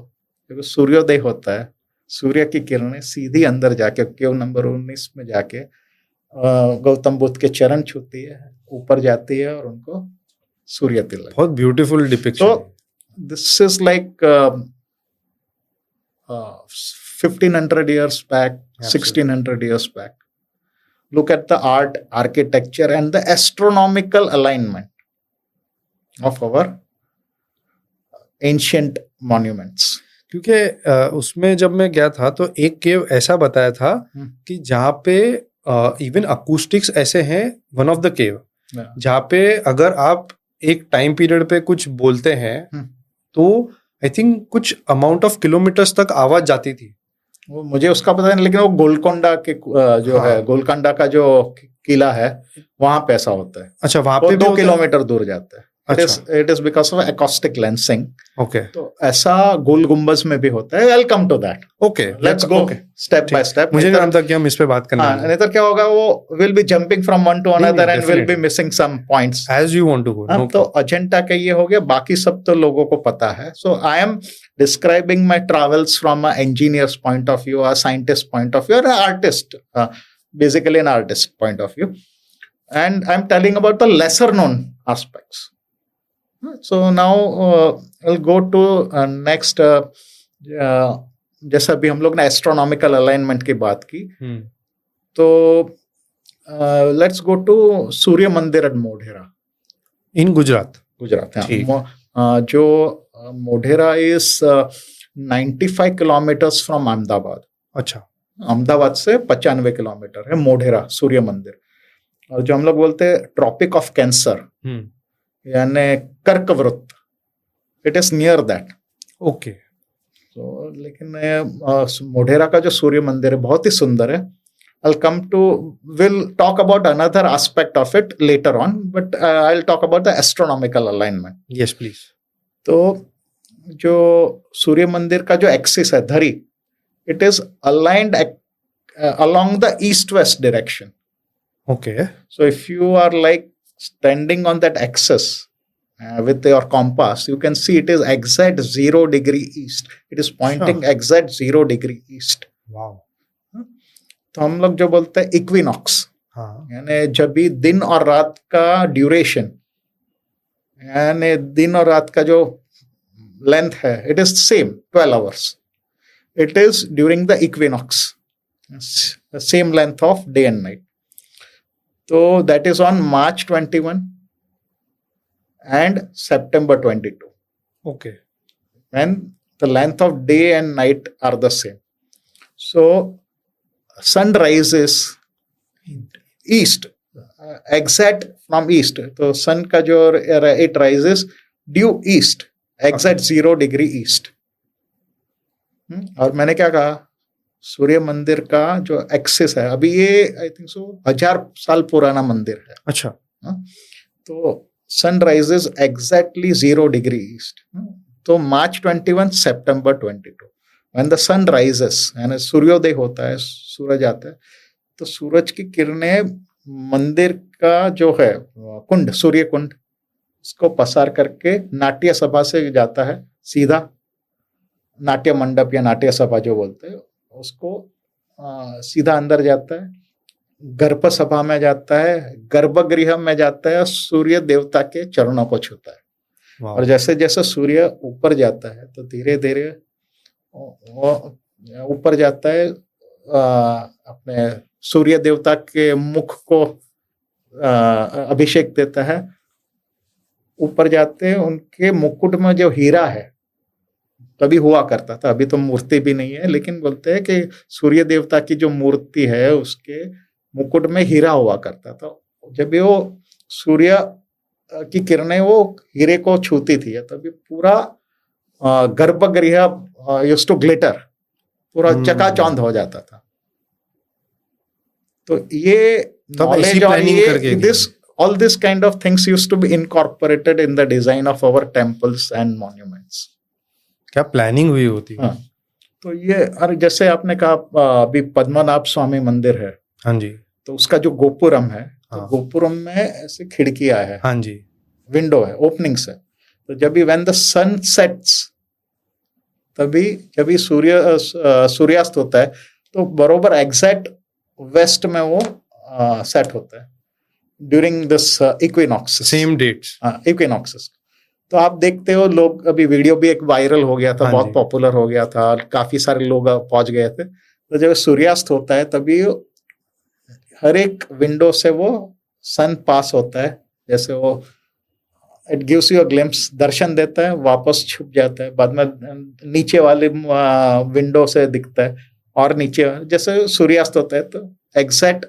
जब सूर्योदय होता है, सूर्य की किरणें सीधी अंदर जाके केव नंबर 19 में जाके गौतम बुद्ध के चरण छूती है, ऊपर जाती है और उनको सूर्य तिलक। बहुत ब्यूटीफुल डिपिक्शन। तो this is like 1500 years back, 1600 years back. Look at the art, architecture and the astronomical alignment of our ancient monuments. क्योंकि उसमें जब मैं गया था तो एक केव ऐसा बताया था कि जहाँ पे इवन अकूस्टिक्स ऐसे हैं, वन ऑफ द केव जहाँ पे अगर आप एक टाइम पीरियड पे कुछ बोलते हैं तो आई थिंक कुछ अमाउंट ऑफ किलोमीटर्स तक आवाज जाती थी। वो मुझे उसका पता नहीं, लेकिन वो गोलकोंडा के जो है, गोलकोंडा का जो किला है वहां पे ऐसा होता है। अच्छा, वहां पे 2 किलोमीटर दूर जाता है। अच्छा। It is because of acoustic lensing. Okay तो ऐसा गोल गुम्बज में भी होता है। I'll come to that. Okay, Let's go step by step. मुझे नहीं मालूम कि हम इस पे बात करने वाले हैं। नहीं तो क्या होगा, वो will be jumping from one to another and will be missing some points. As you want to go. No तो अजेंडा का ये हो गया, बाकी सब तो लोगों को पता है। So I am describing my travels from an engineer's point of view, a scientist point of view, or an artist, basically an artist point of view. And I'm telling about the lesser known aspects. So now I'll go to next. जैसा भी हम लोग ने astronomical alignment की बात की, तो let's go to सूर्य मंदिर एट मोढेरा इन गुजरात। जो Modhera is 95 kilometres from Ahmedabad. अच्छा, अहमदाबाद से 95 किलोमीटर है मोढेरा सूर्य मंदिर। और जो हम लोग बोलते हैं ट्रॉपिक ऑफ कैंसर, यानी कर्क वृत्त, it is near that. Okay. तो लेकिन मोढेरा का जो सूर्य मंदिर है बहुत ही सुंदर है। we'll talk about another aspect of it later on, but I'll talk about the astronomical alignment. Yes, please. तो जो सूर्य मंदिर का जो एक्सिस है, धरी, it is aligned along the east-west direction. Okay. So if you are like standing on that axis with your compass, you can see it is exact 0 degree east. It is pointing exact 0 degree east. Wow. तो हम लोग जो बोलते हैं equinox, यानी जब भी दिन और रात का ड्यूरेशन, यानी दिन और रात का जो लेंथ है, it is same 12 hours. It is during the equinox, the same length of day and night. So that is on March 21 and September 22. Okay. And the length of day and night are the same. So sun rises east, exact from east. So sun का जो it rises due east, exact 0 degree east. और मैंने क्या कहा, सूर्य मंदिर का जो axis है, अभी ये आई थिंक 1000 साल पुराना मंदिर है। अच्छा। तो sun rises exactly 0 degree east. तो March 21, September 22, when the sun rises, यानी सूर्योदय होता है, सूरज आता है, तो सूरज की किरणें मंदिर का जो है कुंड, सूर्य कुंड, उसको पसार करके नाट्य सभा से जाता है सीधा, नाट्य मंडप या नाट्य सभा जो बोलते हैं उसको, सीधा अंदर जाता है, गर्भ सभा में जाता है, गर्भगृह में जाता है, सूर्य देवता के चरणों को छूता है। और जैसे जैसे सूर्य ऊपर जाता है तो धीरे धीरे ऊपर जाता है, अपने सूर्य देवता के मुख को अभिषेक देता है। ऊपर जाते हैं, उनके मुकुट में जो हीरा है, तभी हुआ करता था, अभी तो मूर्ति भी नहीं है, लेकिन बोलते हैं कि सूर्य देवता की जो मूर्ति है उसके मुकुट में हीरा हुआ करता था। जब भी वो सूर्य की किरणें वो हीरे को छूती थी तभी पूरा गर्भगृह यूज्ड टू ग्लिटर, पूरा चकाचौंध हो जाता था। तो ये नॉलेज और ये all this kind of things used to be incorporated in the design of our temples and monuments. क्या प्लानिंग हुई होती है। हाँ, तो ये और जैसे आपने कहा अभी पद्मनाभ स्वामी मंदिर है, हाँ जी, तो उसका जो गोपुरम है, हाँ, तो गोपुरम में ऐसे खिड़कियां है, हाँ जी, विंडो है, ओपनिंग्स है। तो जब भी व्हेन द सन सेट्स, तभी जब भी सूर्यास्त होता है तो बरोबर एग्जैक्ट वेस्ट में वो सेट होता है during this equinox, same dates, equinoxes. तो आप देखते हो, लोग अभी वीडियो भी एक वायरल हो गया था, हाँ बहुत पॉपुलर हो गया था, काफी सारे लोग पहुंच गए थे। तो जब सूर्यास्त होता है तभी हर एक विंडो से वो सन पास होता है, जैसे वो it gives you a glimpse, दर्शन देता है, वापस छुप जाता है, बाद में नीचे वाले विंडो से दिखता है और नीचे जैसे सूर्यास्त होता है तो एग्जैक्ट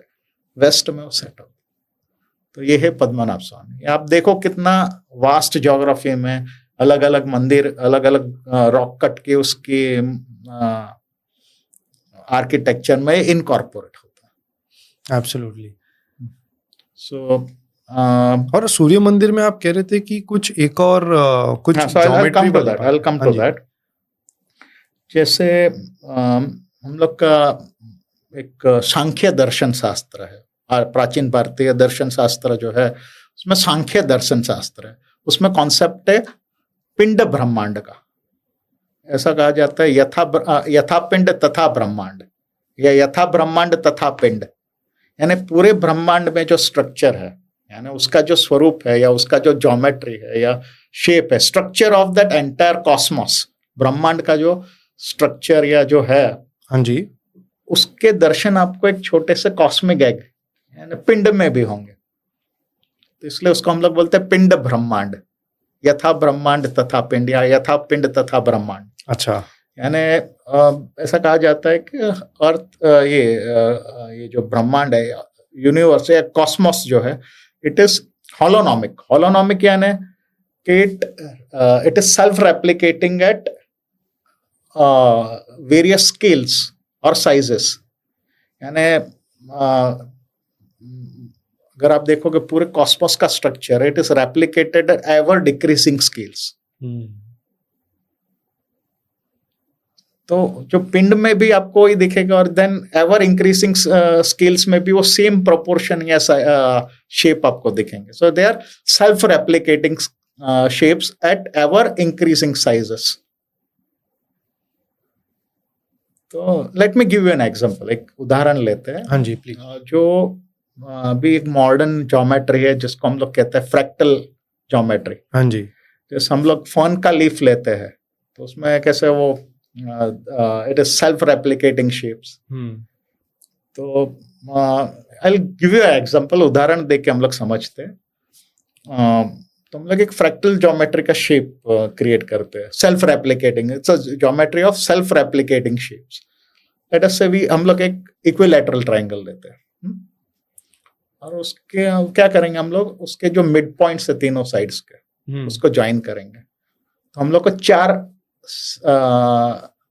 वेस्ट में वो सेट होता है। तो ये है पद्मनाभ स्वामी। आप देखो कितना वास्ट ज्योग्राफी में अलग अलग मंदिर, अलग अलग रॉक कट के उसके आर्किटेक्चर में इनकॉर्पोरेट होता है। एब्सोल्युटली। सो और सूर्य मंदिर में आप कह रहे थे कि कुछ एक और कुछ ज्योमेट्री वाला, I'll come to that। जैसे हम लोग का एक सांख्य दर्शन शास्त्र है, प्राचीन भारतीय दर्शन शास्त्र जो है उसमें सांख्य दर्शन शास्त्र है, उसमें कॉन्सेप्ट है पिंड ब्रह्मांड का। ऐसा कहा जाता है यथा पिंड तथा ब्रह्मांड, या यथा ब्रह्मांड तथा पिंड, यानी पूरे ब्रह्मांड में जो स्ट्रक्चर है, यानी उसका जो स्वरूप है या उसका जो ज्योमेट्री है या शेप है, structure of that entire Cosmos, ब्रह्मांड का जो स्ट्रक्चर या जो है, हाँ जी, उसके दर्शन आपको एक छोटे से कॉस्मिक एग यानी पिंड में भी होंगे। तो इसलिए उसको हम लोग बोलते हैं पिंड ब्रह्मांड, यथा ब्रह्मांड तथा पिंड, या यथा पिंड तथा ब्रह्मांड। अच्छा, यानी ऐसा कहा जाता है कि अर्थ ये जो ब्रह्मांड है, यूनिवर्स या कॉस्मोस जो है, इट इज होलोनॉमिक। होलोनॉमिक यानी कि it is self replicating at various scales और साइजेस। यानी अगर आप देखोगे पूरे कॉस्मोस का structure, it is replicated at ever decreasing scales. तो जो पिंड में भी आपको वही दिखेगा, और देन एवर इंक्रीजिंग स्केल्स में भी वो सेम प्रोपोर्शन या शेप आपको दिखेंगे। So they are self replicating shapes at ever increasing sizes. तो let me give you an example, एक उदाहरण लेते हैं। हाँ जी, प्लीज। जो अभी एक मॉडर्न ज्योमेट्री है जिसको हम लोग कहते हैं फ्रैक्टल ज्योमेट्री। हाँ जी, जैसे हम लोग फोन का लीफ लेते हैं तो उसमें कैसे वो it is self replicating shapes. तो I will give you example, उदाहरण देके हम लोग समझते हैं। तो हम लोग एक फ्रैक्टल ज्योमेट्री का शेप क्रिएट करते हैं, self replicating, it's a geometry of self replicating shapes. Late us से हम लोग एक इक्विलैटरल ट्रायंगल लेते हैं, और उसके क्या करेंगे हम लोग, उसके जो मिड पॉइंट्स है तीनों साइड्स के, उसको ज्वाइन करेंगे। तो हम लोग को 4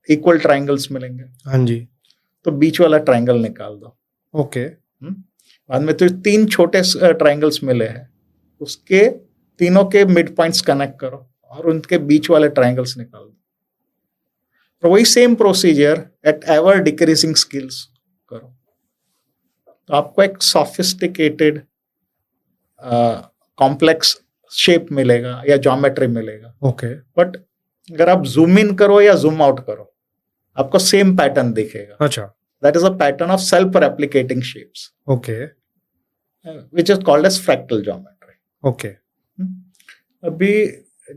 इक्वल ट्रायंगल्स मिलेंगे। हाँ जी, तो बीच वाला ट्रायंगल निकाल दो। ओके। बाद में तो 3 छोटे ट्रायंगल्स मिले हैं, उसके तीनों के मिड पॉइंट्स कनेक्ट करो और उनके बीच वाले ट्रायंगल्स निकाल दो। तो वही same procedure at ever decreasing scales करो, तो आपको एक सोफिस्टिकेटेड कॉम्प्लेक्स शेप मिलेगा या ज्योमेट्री मिलेगा। ओके। बट अगर आप जूम इन करो या जूम आउट करो, आपको सेम पैटर्न दिखेगा। अच्छा, that is a pattern of self replicating shapes, okay, which is called as fractal geometry. Okay. अभी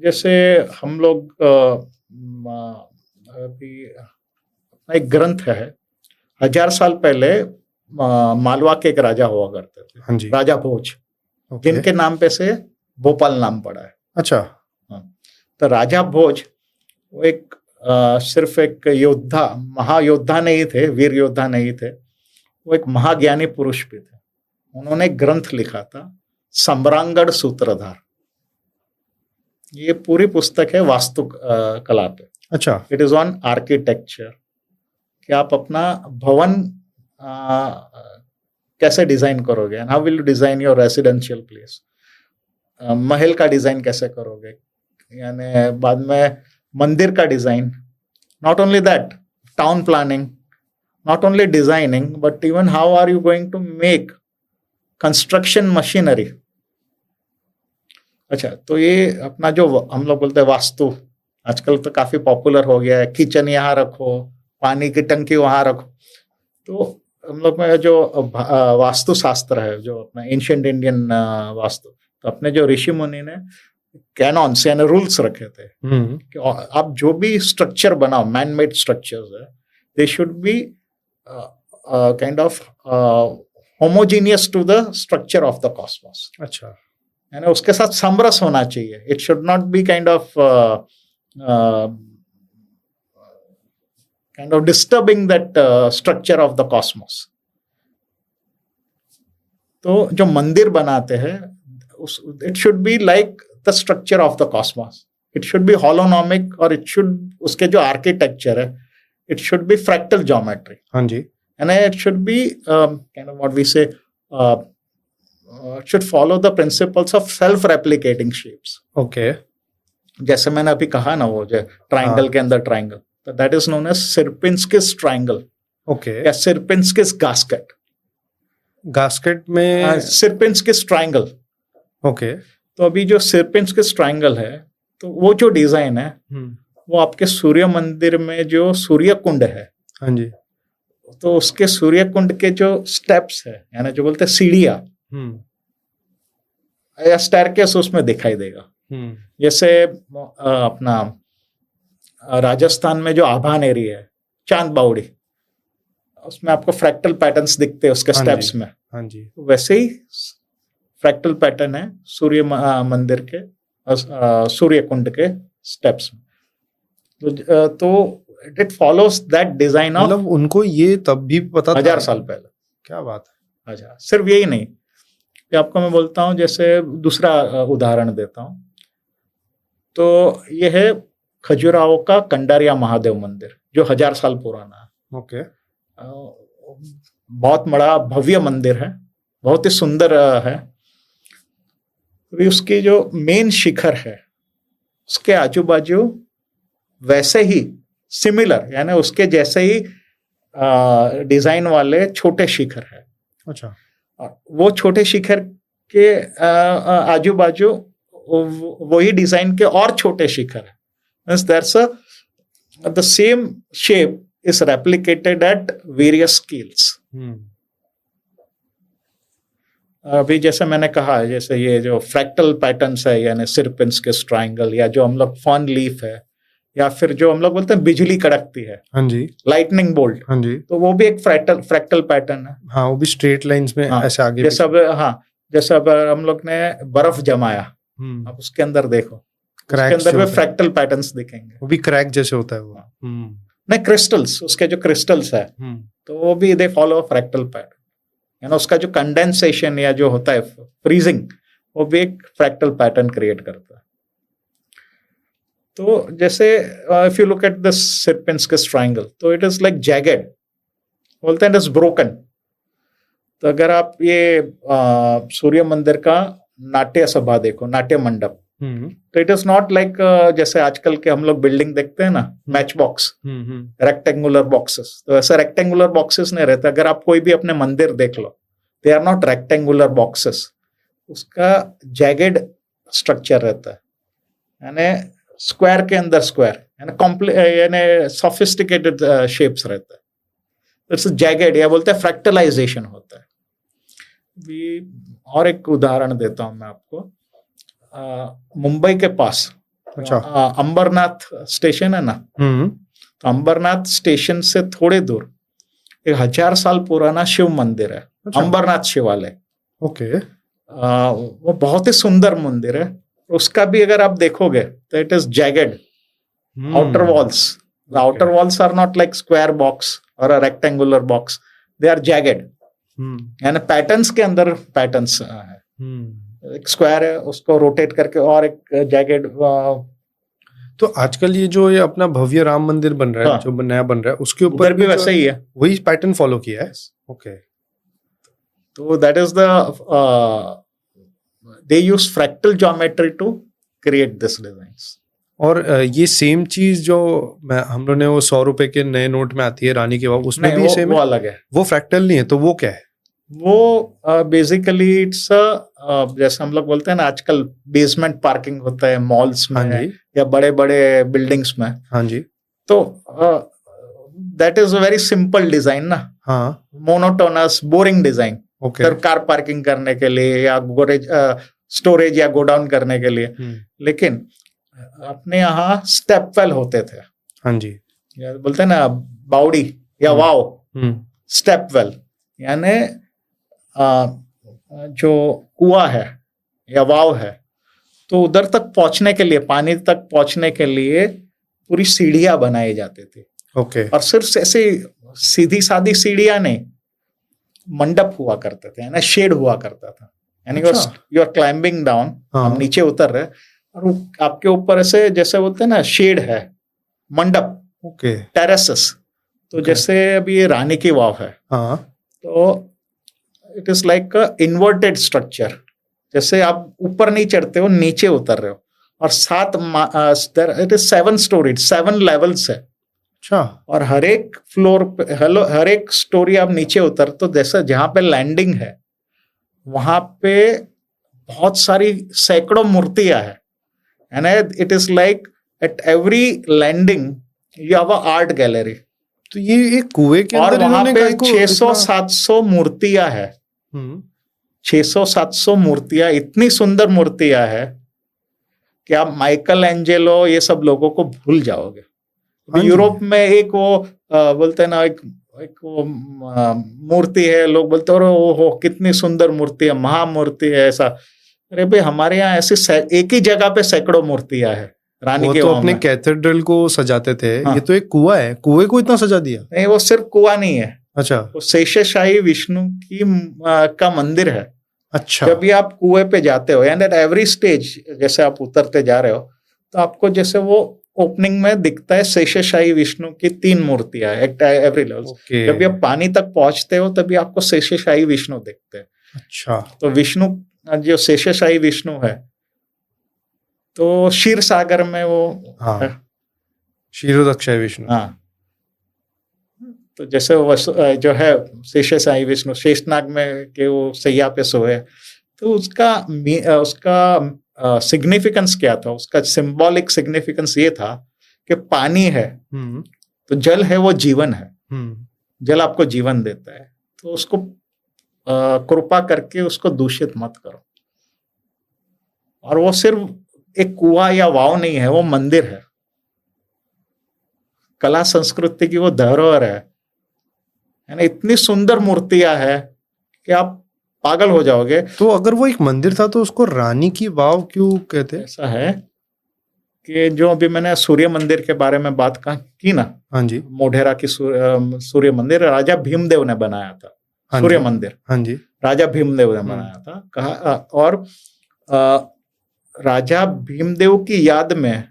जैसे हम लोग अभी एक ग्रंथ है, 1000 साल पहले मालवा के एक राजा हुआ करते थे। हाँ जी, राजा भोज, जिनके नाम पे से भोपाल नाम पड़ा है। अच्छा। तो राजा भोज वो एक सिर्फ एक योद्धा, महायोद्धा नहीं थे, वीर योद्धा नहीं थे, वो एक महाज्ञानी पुरुष भी थे। उन्होंने एक ग्रंथ लिखा था सम्रांगण सूत्रधार। ये पूरी पुस्तक है वास्तु कला पे। अच्छा। इट इज ऑन आर्किटेक्चर कि आप अपना भवन कैसे डिजाइन करोगे, and how will you design your residential place. महल का डिजाइन कैसे करोगे, यानी बाद में मंदिर का design. Not only that, town planning, not only designing, but even how are you going to make construction machinery. अच्छा, तो ये अपना जो हम लोग बोलते हैं वास्तु, आजकल तो काफी पॉपुलर हो गया है। किचन यहाँ रखो, पानी की टंकी वहां रखो। तो हम लोग में जो वास्तु शास्त्र है, जो अपना एंशिएंट इंडियन वास्तु, तो अपने जो ऋषि मुनि ने कैनॉन्स यानी रूल्स रखे थे कि आप जो भी स्ट्रक्चर बनाओ, मैन मेड स्ट्रक्चर्स है, they should be kind of homogeneous to the structure of the cosmos. अच्छा। यानी उसके साथ समरस होना चाहिए। It should not be kind of disturbing that structure of the cosmos. तो जो मंदिर बनाते हैं, it should be like the structure of the cosmos. It should be holonomic, और इट शुड, उसके जो आर्किटेक्चर है, it should be fractal geometry. हाँ जी। And it should be kind of what we say should follow the principles of self-replicating shapes. Okay. जैसे मैंने अभी कहा ना, वो जो ट्राइंगल के अंदर ट्राइंगल, तो that is known as Sierpinski's triangle. Okay. या सिरपिंस्किस गास्केट। गास्केट में सिरपिंस्किस ट्राइंगल। ओके। तो अभी जो सिरपिंस्किस ट्राइंगल है, तो वो जो डिजाइन है, वो आपके सूर्य मंदिर में जो सूर्य कुंड है, हाँ जी, तो उसके सूर्य कुंड के जो स्टेप्स है, यानी जो बोलते हैं सीढ़ियां या स्टेयरकेस, उसमें दिखाई देगा। जैसे अपना राजस्थान में जो आभान एरिया है, चांद बावड़ी, उसमें आपको फ्रैक्टल पैटर्न्स दिखते हैं उसके स्टेप्स में। हाँ जी। वैसे ही फ्रैक्टल पैटर्न है सूर्य मंदिर के सूर्य कुंड के स्टेप्स में। तो it follows that design of, मतलब उनको ये तब भी पता था 1000 साल पहले। क्या बात है। अच्छा, सिर्फ यही नहीं, कि आपको मैं बोलता हूँ, जैसे दूसरा उदाहरण देता हूँ, तो ये है खजुराहो का कंडारिया महादेव मंदिर, जो 1000 साल पुराना है। ओके। बहुत बड़ा भव्य मंदिर है, बहुत ही सुंदर है। अभी उसकी जो मेन शिखर है, उसके आजू बाजू वैसे ही सिमिलर, यानी उसके जैसे ही डिजाइन वाले छोटे शिखर है। अच्छा। वो छोटे शिखर के आजू बाजू वही डिजाइन के और छोटे शिखर है। The same shape is replicated eight various scales. अभी जैसे मैंने कहा, जैसे ये जो फ्रैक्टल पैटर्न्स है, यानी सिरपिंस्किस ट्रायंगल, या जो हम लोग फॉन लीफ है, या फिर जो हम लोग बोलते हैं बिजली कड़कती है, हाँ जी, लाइटनिंग बोल्ट, हाँ जी, तो वो भी एक फ्रैक्टल पैटर्न है। हाँ, वो भी स्ट्रेट लाइंस में ऐसे आगे। जैसे अब हम लोग ने बर्फ जमाया, अब उसके अंदर देखो, उसके अंदर में फ्रैक्टल पैटर्न्स दिखेंगे। वो भी क्रैक जैसे होता है वो। नहीं, क्रिस्टल्स, उसके जो क्रिस्टल्स है, तो वो भी दे फॉलो फ्रैक्टल पैटर्न, यानी उसका जो कंडेंसेशन या जो होता है फ्रीजिंग, वो भी एक फ्रैक्टल पैटर्न क्रिएट करता है। तो जैसे if you look at the Sierpinski's triangle, तो इट इज लाइक जैगेड, बोलते हैं इट इज ब्रोकन। तो अगर आप ये सूर्य मंदिर का नाट्य सभा देखो, नाट्य मंडप, तो इट इज नॉट लाइक जैसे आजकल के हम लोग बिल्डिंग देखते हैं ना, मैच बॉक्स, रेक्टेंगुलर बॉक्सेस, तो ऐसे रेक्टेंगुलर बॉक्सेस नहीं रहते। अगर आप कोई भी अपने मंदिर देख लो, they are not rectangular boxes, उसका जैगेड स्ट्रक्चर रहता है, यानी स्क्वायर के अंदर स्क्वायर, यानी सोफिस्टिकेटेड शेप्स रहता है। इट्स जैगेड, या बोलते हैं फ्रैक्टलाइजेशन होता है। और एक उदाहरण देता हूं मैं आपको, मुंबई के पास अंबरनाथ स्टेशन है ना, तो अंबरनाथ स्टेशन से थोड़े दूर एक 1000 साल पुराना शिव मंदिर है, अंबरनाथ शिवालय। ओके। वो बहुत ही सुंदर मंदिर है। उसका भी अगर आप देखोगे तो it is jagged outer walls. The outer walls are not like square box और a rectangular box, they are jagged. यानी पैटर्न्स के अंदर पैटर्न्स है। एक स्क्वायर है, उसको रोटेट करके और एक जैकेट। तो आजकल ये अपना भव्य राम मंदिर बन रहा है, हाँ। जो नया बन रहा है, उसके ऊपर उधर भी वैसा ही है। वही पैटर्न फॉलो किया है। ओके। तो that is the they use fractal geometry to create this designs. और ये सेम चीज जो हम लोग ने वो 100 रुपए के नए नोट में आती है रानी की वाव, उसमें भी सेम वो है? अलग है। वो फ्रैक्टल नहीं है, तो वो क्या है? वो बेसिकली इट्स जैसे हम लोग बोलते हैं ना, आजकल बेसमेंट पार्किंग होता है मॉल्स में या बड़े बड़े बिल्डिंग्स में। हाँ जी। तो that is a very simple design ना। हाँ। Monotonous boring design. सिर्फ कार पार्किंग करने के लिए या स्टोरेज या गोडाउन करने के लिए। लेकिन अपने यहाँ स्टेप वेल होते थे। हाँ जी। बोलते हैं ना बावड़ी या वाव, स्टेप वेल यानी जो कुआं है या वाव है, तो उधर तक पहुंचने के लिए, पानी तक पहुंचने के लिए पूरी सीढ़ियां बनाई जाती थी। ओके। और सिर्फ ऐसे सीधी सादी सीढ़ियां नहीं, मंडप हुआ करते थे, यानी शेड हुआ करता था। यानी यू आर क्लाइंबिंग डाउन, हम नीचे उतर रहे और आपके ऊपर ऐसे जैसे बोलते हैं ना शेड है, मंडप, ओके, टेरेसेस। तो जैसे अभी ये रानी की वाव है, तो it is like a inverted structure. जैसे आप ऊपर नहीं चढ़ते हो, नीचे उतर रहे हो। और इट इज 7 स्टोरीड, 7 लेवल्स है। अच्छा। और हर एक फ्लोर पे, हर एक स्टोरी आप नीचे उतर, तो जैसे जहां पे लैंडिंग है वहां पे बहुत सारी सैकड़ों मूर्तियां है। And it is like at every landing you have a art gallery. तो ये एक कुएं के अंदर, और वहां पे 600-700 मूर्तियां है। 600-700 मूर्तियां, इतनी सुंदर मूर्तियां है कि आप माइकल एंजेलो ये सब लोगों को भूल जाओगे। यूरोप में एक वो बोलते हैं ना, एक वो मूर्ति है, लोग बोलते हैं हो कितनी सुंदर मूर्ति है, महामूर्ति है ऐसा। अरे भाई, हमारे यहाँ ऐसी एक ही जगह पे सैकड़ों मूर्तियां है। रानी के तो अपने कैथेड्रल को सजाते थे। हाँ। ये तो एक कुआं है, कुएं को इतना सजा दिया? नहीं, वो सिर्फ कुआं नहीं है। अच्छा। वो शेषशाही विष्णु की का मंदिर है। अच्छा। जब भी आप कुएं पे जाते हो, एंड एट एवरी स्टेज जैसे आप उतरते जा रहे हो, तो आपको जैसे वो ओपनिंग में दिखता है शेषशाही विष्णु की 3 मूर्तियां एट एवरी लेवल। जब भी आप पानी तक पहुंचते हो तभी आपको शेषशाही विष्णु दिखते हैं। अच्छा। तो विष्णु जो शेषशाही विष्णु है, तो क्षीर सागर में वो हाँ, क्षीरोदक्षाय विष्णु। हाँ, तो जैसे वो जो है शेषशाही विष्णु शेषनाग में के वो सैया पे सोए, तो उसका सिग्निफिकेंस क्या था? उसका सिंबॉलिक सिग्निफिकेंस ये था कि पानी है तो जल है, वो जीवन है। जल आपको जीवन देता है, तो उसको कृपा करके उसको दूषित मत करो। और वो सिर्फ एक कुआं या वाव नहीं है, वो मंदिर है, कला संस्कृति की वो धरोहर है। यानी इतनी सुंदर मूर्तियां है कि आप पागल हो जाओगे। तो अगर वो एक मंदिर था तो उसको रानी की वाव क्यों कहते? ऐसा है कि जो अभी मैंने सूर्य मंदिर के बारे में बात की ना, हाँ जी, मोढेरा की सूर्य मंदिर राजा भीमदेव ने बनाया था। हाँ सूर्य मंदिर, हाँ जी, राजा भीमदेव ने बनाया था। कहा और राजा भीमदेव की याद में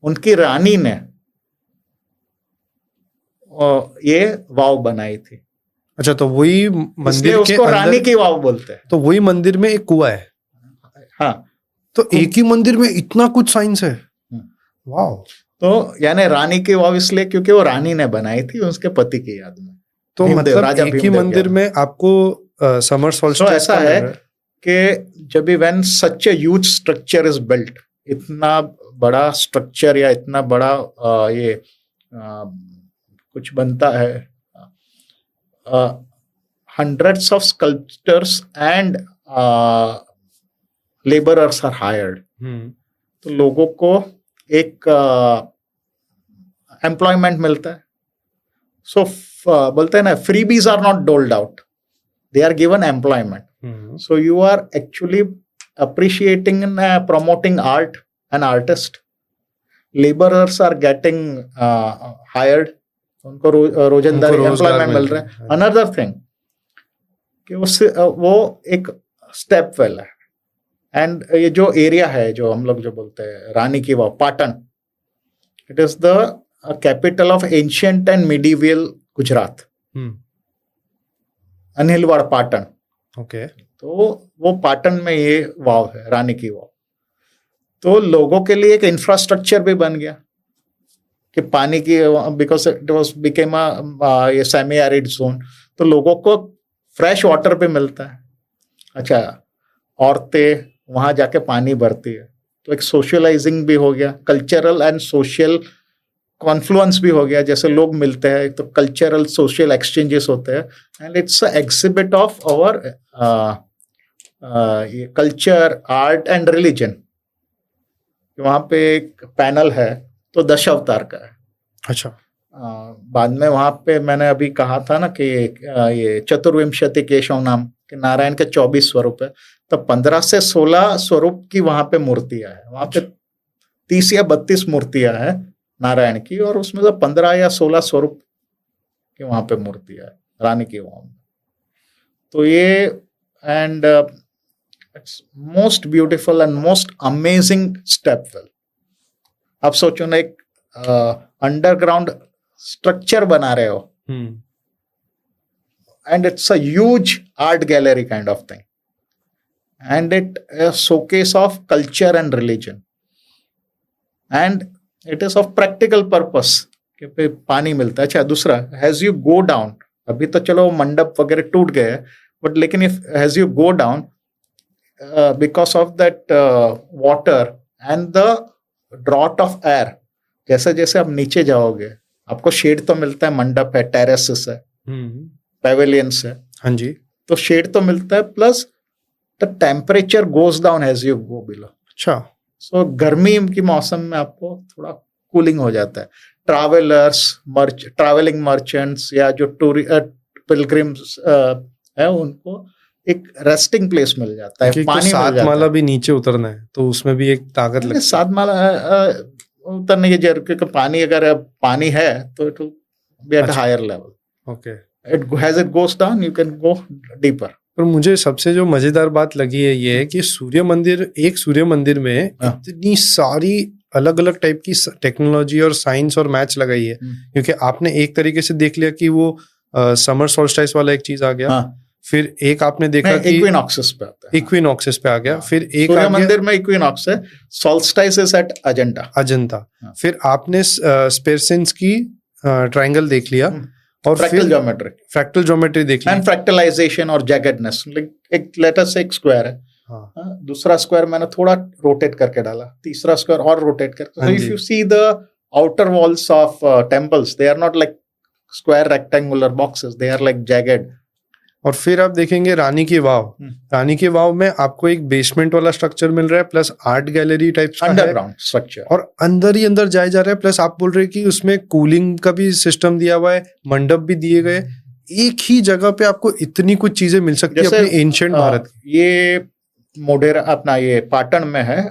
उनकी रानी ने ये वाव बनाई थी। अच्छा, तो वही मंदिर के उसको रानी की वाव बोलते हैं। तो वही मंदिर में एक कुआं है। हाँ, तो एक ही मंदिर में इतना कुछ साइंस है। वाव। तो यानी रानी की वाव इसलिए क्योंकि वो रानी ने बनाई थी उसके पति की याद में। तो मतलब एक ही मंदिर में आपको समर सॉल्स्टिस ऐसा है कि जब भी when such a huge structure is built, इतना बड़ा स्ट्रक्चर या इतना बड़ा ये कुछ बनता है, hundreds of sculptors and laborers are hired. तो लोगों को एक एम्प्लॉयमेंट मिलता है। सो बोलते हैं ना, freebies are not doled out, they are given employment. So you are actually appreciating and promoting art and artist. Laborers are getting hired, उनको रोजंदारी एम्प्लॉयमेंट मिल रहा है। अनदर थिंग, कि उससे वो एक स्टेप वेल है। एंड ये जो एरिया है जो हम लोग जो बोलते हैं रानी की Vav, Patan, it is the capital of ancient and medieval Gujarat, Anhilwad Patan. Okay. तो वो पाटन में ये वाव है, रानी की वाव। तो लोगों के लिए एक इंफ्रास्ट्रक्चर भी बन गया कि पानी की, बिकॉज इट वाज बिकेम ये सेमी एरिड जोन, तो लोगों को फ्रेश वाटर भी मिलता है। अच्छा, औरतें वहां जाके पानी भरती है, तो एक सोशलाइजिंग भी हो गया, कल्चरल एंड सोशल कॉन्फ्लुएंस भी हो गया। जैसे लोग मिलते हैं तो कल्चरल सोशल एक्सचेंजेस होते हैं, and it's exhibit of our culture, art and religion. वहां पे एक पैनल है तो दशावतार का है। अच्छा। बाद में वहां पे मैंने अभी कहा था ना कि ये चतुर्विंशति केशव नाम के नारायण के 24 स्वरूप है, तो 15 से 16 स्वरूप की वहां पे मूर्तियां है। वहां पे 30 या 32 मूर्तियां हैं नारायण की, और उसमें से 15 या 16 स्वरूप की वहां पे मूर्तियां है रानी की वहां। तो ये and it's most beautiful and most amazing step well. आप सोचो ना, एक अंडरग्राउंड स्ट्रक्चर बना रहे हो, and it's a huge art gallery kind of thing, and it showcase of culture and religion, and it is of practical purpose कि पानी मिलता है। अच्छा, दूसरा, हैज यू गो डाउन, अभी तो चलो मंडप वगैरह टूट गए, बट लेकिन if has you go down because of that water and the draught of air, जैसे जैसे आप नीचे जाओगे आपको शेड तो मिलता है, मंडप है, टेरेसेस है, पेविलियंस है, हाँ जी, तो शेड तो मिलता है, plus the temperature goes down as you go below. अच्छा। सो गर्मी के मौसम में आपको थोड़ा कूलिंग हो जाता है। ट्रैवलर्स, ट्रैवलिंग मर्चेंट्स या जो पिलग्रिम्स है, उनको एक रेस्टिंग प्लेस मिल जाता है, पानी मिल जाता है। 7 माला भी नीचे उतरना है तो उसमें भी एक ताकत लगती है। 7 माला उतरने की जरूरत, क्योंकि पानी अगर पानी है तो it will be at higher level. Okay. It goes down, you can go deeper. पर मुझे सबसे जो मजेदार बात लगी है ये है कि सूर्य मंदिर में इतनी सारी अलग अलग टाइप की टेक्नोलॉजी और साइंस और मैच लगाई है, क्योंकि आपने एक तरीके से देख लिया कि वो समर सोल्स्टिस वाला एक चीज आ गया, फिर एक आपने देखा कि इक्विनॉक्सिस पे आता है, इक्विनॉक्सिस पे आ गया, फिर एक सूर्य मंदिर में इक्विनॉक्स है, सोल्स्टिस इज एट अजंता। फिर आपने स्पेरसिन्स की ट्रायंगल देख लिया, और फ्रैक्टल ज्योमेट्री देख ली, एंड फ्रैक्टलाइजेशन और जैगेडनेस। एक लेटर से एक स्क्वायर है, दूसरा स्क्वायर मैंने थोड़ा रोटेट करके डाला, तीसरा स्क्वायर और रोटेट करके। So if you see the outer walls of temples, they are not like square rectangular boxes, they are like jagged. और फिर आप देखेंगे रानी की वाव में आपको एक बेसमेंट वाला स्ट्रक्चर मिल रहा है, प्लस आर्ट गैलरी टाइप का अंडरग्राउंड स्ट्रक्चर, और अंदर ही अंदर जाए जा रहा है। प्लस आप बोल रहे हैं कि उसमें कूलिंग का भी सिस्टम दिया हुआ है, मंडप भी दिए गए। एक ही जगह पे आपको इतनी कुछ चीजें मिल सकती है अपने एंशिएंट भारत। ये मोढेरा अपना ये पाटन में है।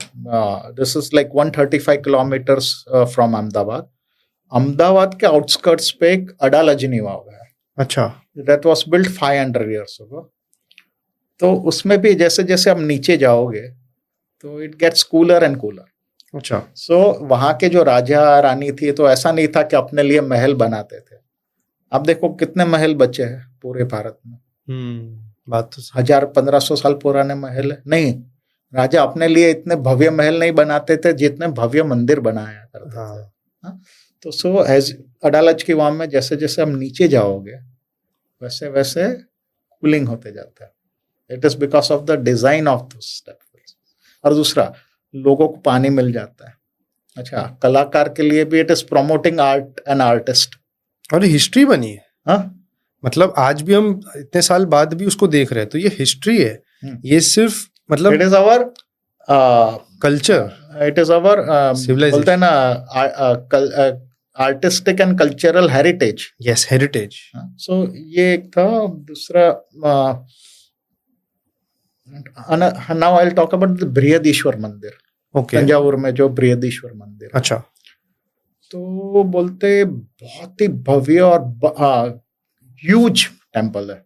This is like 135 kilometres from Ahmedabad के आउटस्कर्ट्स पे एक अडालजनी वाव है। अच्छा। That was built 500 years ago. तो उसमें भी जैसे जैसे आप नीचे जाओगे तो it gets cooler and cooler. अच्छा। सो वहां के जो राजा रानी थी, तो ऐसा नहीं था कि अपने लिए महल बनाते थे। आप देखो कितने महल बचे हैं पूरे भारत में। बात तो 1000-1500 साल पुराने महल है नहीं। राजा अपने लिए इतने भव्य महल नहीं बनाते थे जितने भव्य मंदिर बनाया करते थे। तो सो एज अडालज की वहां में जैसे जैसे हम नीचे जाओगे वैसे वैसे कूलिंग होते जाता है। It is because of the design of the steps. और दूसरा, लोगों को पानी मिल जाता है। अच्छा, कलाकार के लिए भी it is promoting art and artist. और हिस्ट्री बनी है। हाँ, मतलब आज भी हम इतने साल बाद भी उसको देख रहे हैं, तो ये हिस्ट्री है। ये सिर्फ मतलब it is our culture, it is our बोलते हैं ना artistic and cultural heritage. Yes, heritage. So ये एक था। दूसरा, now I will talk about the Brihadeeswara मंदिर। तंजावुर में जो बृहदीश्वर मंदिर। अच्छा। तो बोलते बहुत ही भव्य और ह्यूज टेम्पल है।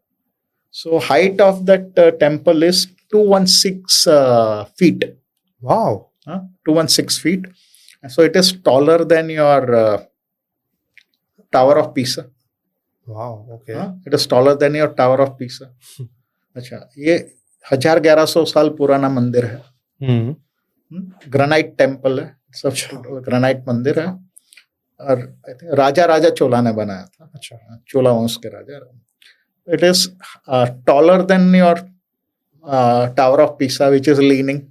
So height of that temple is 216 feet. Wow. 216 feet. So it is taller than your Tower of Pisa. Wow. Okay. It is taller than your Tower of Pisa. अच्छा, ये 1100 साल पुराना मंदिर है. ग्रेनाइट टेम्पल है, सब granite मंदिर है. और राजा चोला ने बनाया था. अच्छा. चोला वंश के राजा. It is taller than your Tower of Pisa, which is leaning.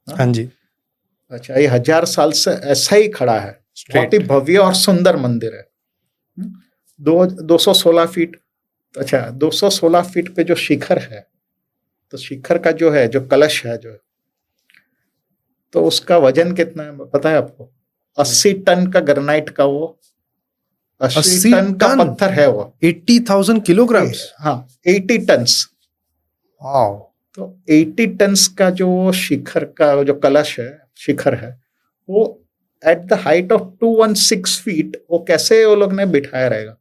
हाँ जी. अच्छा, ये 1000 साल से ऐसा ही खड़ा है. बहुत ही भव्य और सुंदर मंदिर है. 216 फीट. अच्छा, 216 फीट पे जो शिखर है, तो शिखर का जो है, जो कलश है, जो तो उसका वजन कितना है पता है आपको? 80 टन का ग्रेनाइट का, वो 80 टन का पत्थर है वो. 80,000 किलोग्राम्स. हाँ, 80 टन्स. वाओ. तो 80 टन्स का जो शिखर का जो कलश है, शिखर है, वो at the height of 216 feet, वो कैसे वो लोग ने बिठाया रहेगा?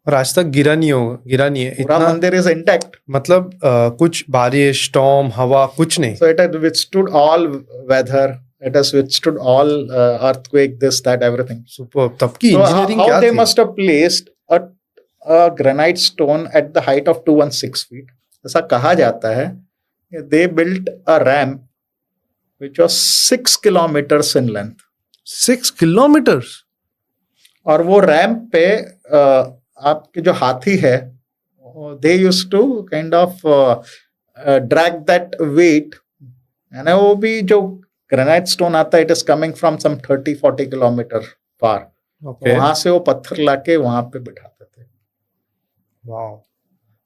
और आज तक गिरा नहीं है. पूरा मंदिर इज इंटैक्ट. मतलब कुछ बारिश, स्टॉर्म, हवा, कुछ नहीं. So it had withstood all weather. It has withstood all earthquake, this, that, everything. Super. तब की So इंजीनियरिंग how क्या they थी? must have placed a granite stone at the height of 216 feet. ऐसा कहा जाता है कि they built a ramp which was 6 kilometers in length. 6 kilometers. और वो रैंप पे आपके जो हाथी है, they used to kind of drag that weight. है ना, वो भी जो ग्रेनाइट स्टोन आता है, it is coming from some 30-40 kilometre far. वहां से वो पत्थर लाके वहां पे बिठाते थे. वाओ.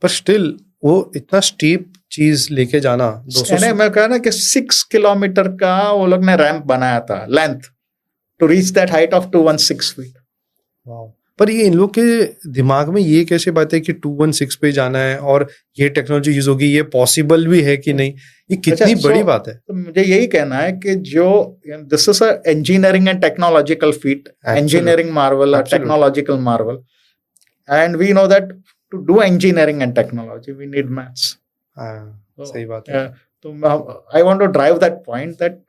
पर स्टिल वो इतना स्टीप चीज लेके जाना 200. मैं कह रहा ना कि 6 किलोमीटर का वो लोग ने रैंप बनाया था, length, to reach that height of 216 feet. Wow. पर ये इन लोग के दिमाग में ये कैसे बात है कि 216 पे जाना है और ये टेक्नोलॉजी यूज होगी, ये पॉसिबल भी है कि नहीं? ये कितनी बड़ी बात है. तो मुझे यही कहना है कि जो this is a engineering and technological feat, engineering marvel, technological marvel. And we know that to do engineering and technology we need maths. सही बात है. तो I want to drive that point that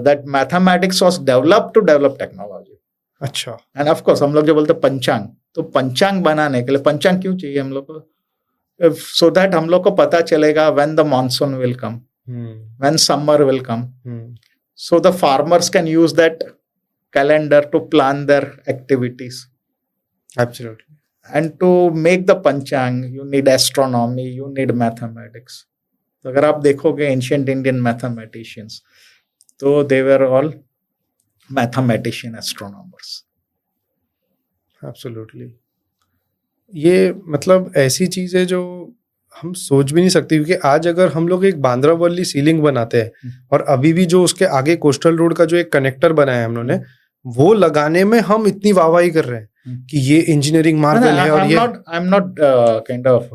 that mathematics was developed to develop technology. अच्छा. And of course हम लोग जो बोलते हैं पंचांग, तो पंचांग बनाने के लिए पंचांग क्यों चाहिए हम लोग को? सो दैट हम लोग को पता चलेगा when the monsoon will come, when summer will come. So the farmers can use that calendar to plan their activities. Absolutely. And to make the panchang you need astronomy, you need mathematics. तो अगर आप देखोगे ancient Indian mathematicians, तो they were all mathematician, astronomers. Absolutely. ये मतलब ऐसी चीज है जो हम सोच भी नहीं सकते, क्योंकि आज अगर हम लोग एक बांद्रा वर्ली सीलिंग बनाते हैं और अभी भी जो उसके आगे कोस्टल रोड का जो एक कनेक्टर बनाया है हम लोगों ने, वो लगाने में हम इतनी वाहवाही कर रहे हैं कि ये इंजीनियरिंग मार्वल है. और ये I'm not kind of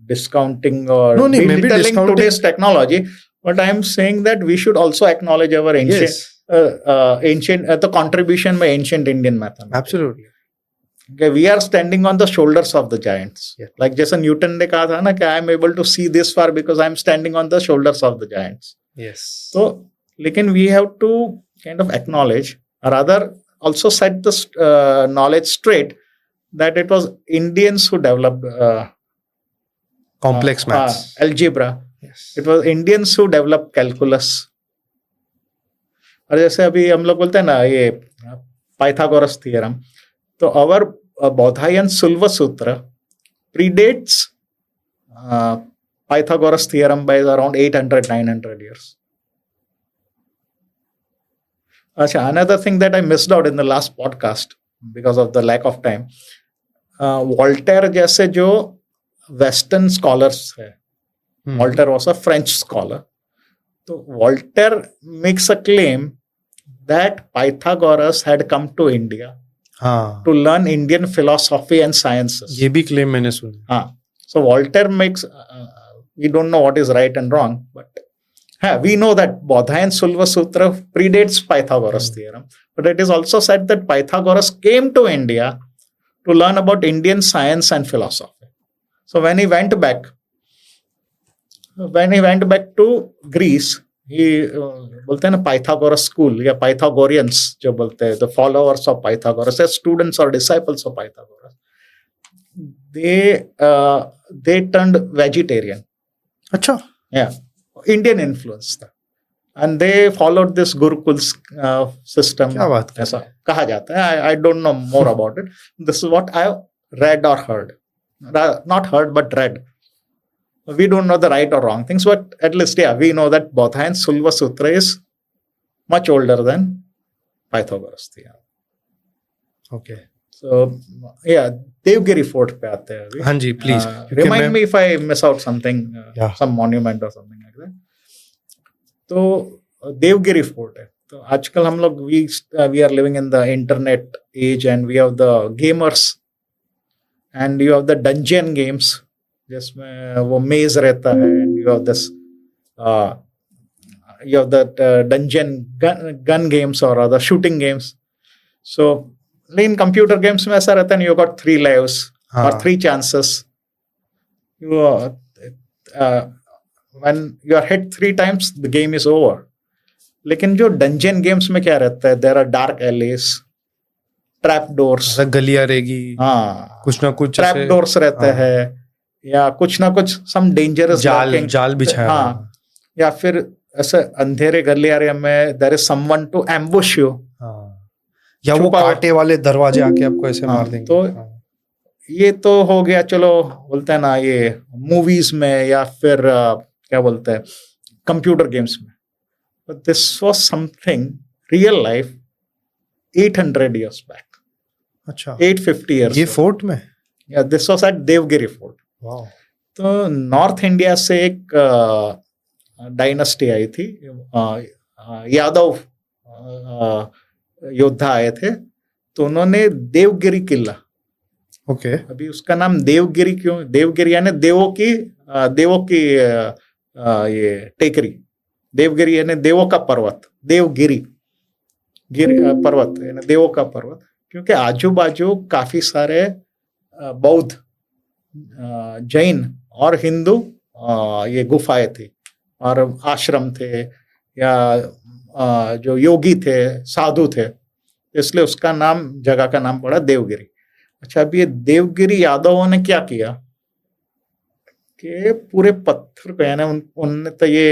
discounting or maybe belittling discounting today's technology, but I am saying that we should also acknowledge our ancient, the contribution by ancient Indian mathematics. Absolutely. Okay, we are standing on the shoulders of the giants. Yeah. Like जैसे Newton ने कहा था ना कि I am able to see this far because I am standing on the shoulders of the giants. Yes. So, लेकिन we have to kind of acknowledge, or rather also set the knowledge straight that it was Indians who developed complex maths, algebra. Yes. It was Indians who developed calculus. और जैसे अभी हम लोग बोलते हैं ना ये पाइथागोरस थ्योरम, तो our Bodhayan Sulva Sutra predates Pythagoras theorem by around 800-900 years. Achha, another thing that I missed out in the last podcast because of the lack of time, Voltaire जैसे जो Western scholars है, Voltaire was a French scholar. So Voltaire makes a claim that Pythagoras had come to India to learn Indian philosophy and sciences. ये भी claim मैंने सुना. So Voltaire makes, we don't know what is right and wrong, but we know that Bodhayan Sulva Sutra predates Pythagoras theorem, but it is also said that Pythagoras came to India to learn about Indian science and philosophy. So when he went back to Greece, he बोलते हैं ना Pythagoras school या Pythagoreans जो बोलते हैं, the followers of Pythagoras, as students or disciples of Pythagoras, they turned vegetarian. अच्छा, Yeah, Indian influence था, and they followed this Gurukul system. क्या बात कर ऐसा कहा जाता है. I don't know more about it. This is what I read or heard. Not heard, but read. We don't know the right or wrong things, but at least, yeah, we know that Bodhayan Sulva Sutra is much older than Pythagoras. Yeah. Okay. So, yeah, Devgiri Fort पे आते हैं अभी. हाँ जी, please. Remind me if I miss out something, Yeah. some monument or something like that. तो Devgiri fort है. तो आजकल हम लोग we are living in the internet age, and we have the gamers and you have the dungeon games जिसमें वो मेज रहता है, and you have this you have that dungeon gun games or other shooting games. So लेकिन computer games में ऐसा रहता है, you got 3 lives or 3 chances. When you are hit 3 times, the game is over. लेकिन जो dungeon games में क्या रहता है, there are dark alleys, trap doors, गलियां रहेगी, हाँ, कुछ ना कुछ trap doors रहते हैं, या कुछ ना कुछ some dangerous जाल बिछाया, हाँ, या फिर ऐसे अंधेरे गलियारे में there is someone to ambush you, या वो कांटे वाले दरवाजे आके आपको ऐसे मार देंगे. तो ये तो हो गया, चलो बोलते हैं ना, ये मूवीज में या फिर क्या बोलते हैं कंप्यूटर गेम्स में. But this was something real life 800 years back. अच्छा, 850 years. ये फोर्ट में? या this was at Devagiri fort. तो नॉर्थ इंडिया से एक डायनेस्टी आई थी, यादव योद्धा आए थे, तो उन्होंने देवगिरी किला, ओके, अभी उसका नाम देवगिरी क्यों, देवगिरी यानी देवों की ये टेकरी, देवगिरी यानी देवों का पर्वत, देवगिरी पर्वत यानी देवों का पर्वत, क्योंकि आजू बाजू काफी सारे बौद्ध, जैन और हिंदू ये गुफाएं थी और आश्रम थे, या जो योगी थे, साधु थे, इसलिए उसका नाम, जगह का नाम पड़ा देवगिरी. अच्छा, अब ये देवगिरी यादवों ने क्या किया कि पूरे पत्थर पे, यानी उनने तो ये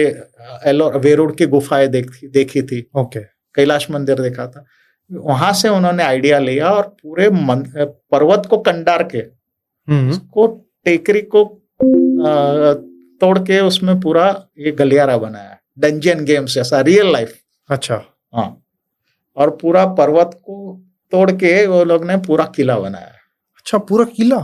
वेरुड़ की गुफाएं देखी थी, ओके, कैलाश मंदिर देखा था, वहां से उन्होंने आइडिया लिया और पूरे पर्वत को कंडार के उसको टेकरी को तोड़ के उसमें पूरा ये गलियारा बनाया, डंजन गेम्स जैसा, रियल लाइफ. अच्छा, हाँ, और पूरा पर्वत को तोड़ के वो लोग ने पूरा किला बनाया. अच्छा, पूरा किला?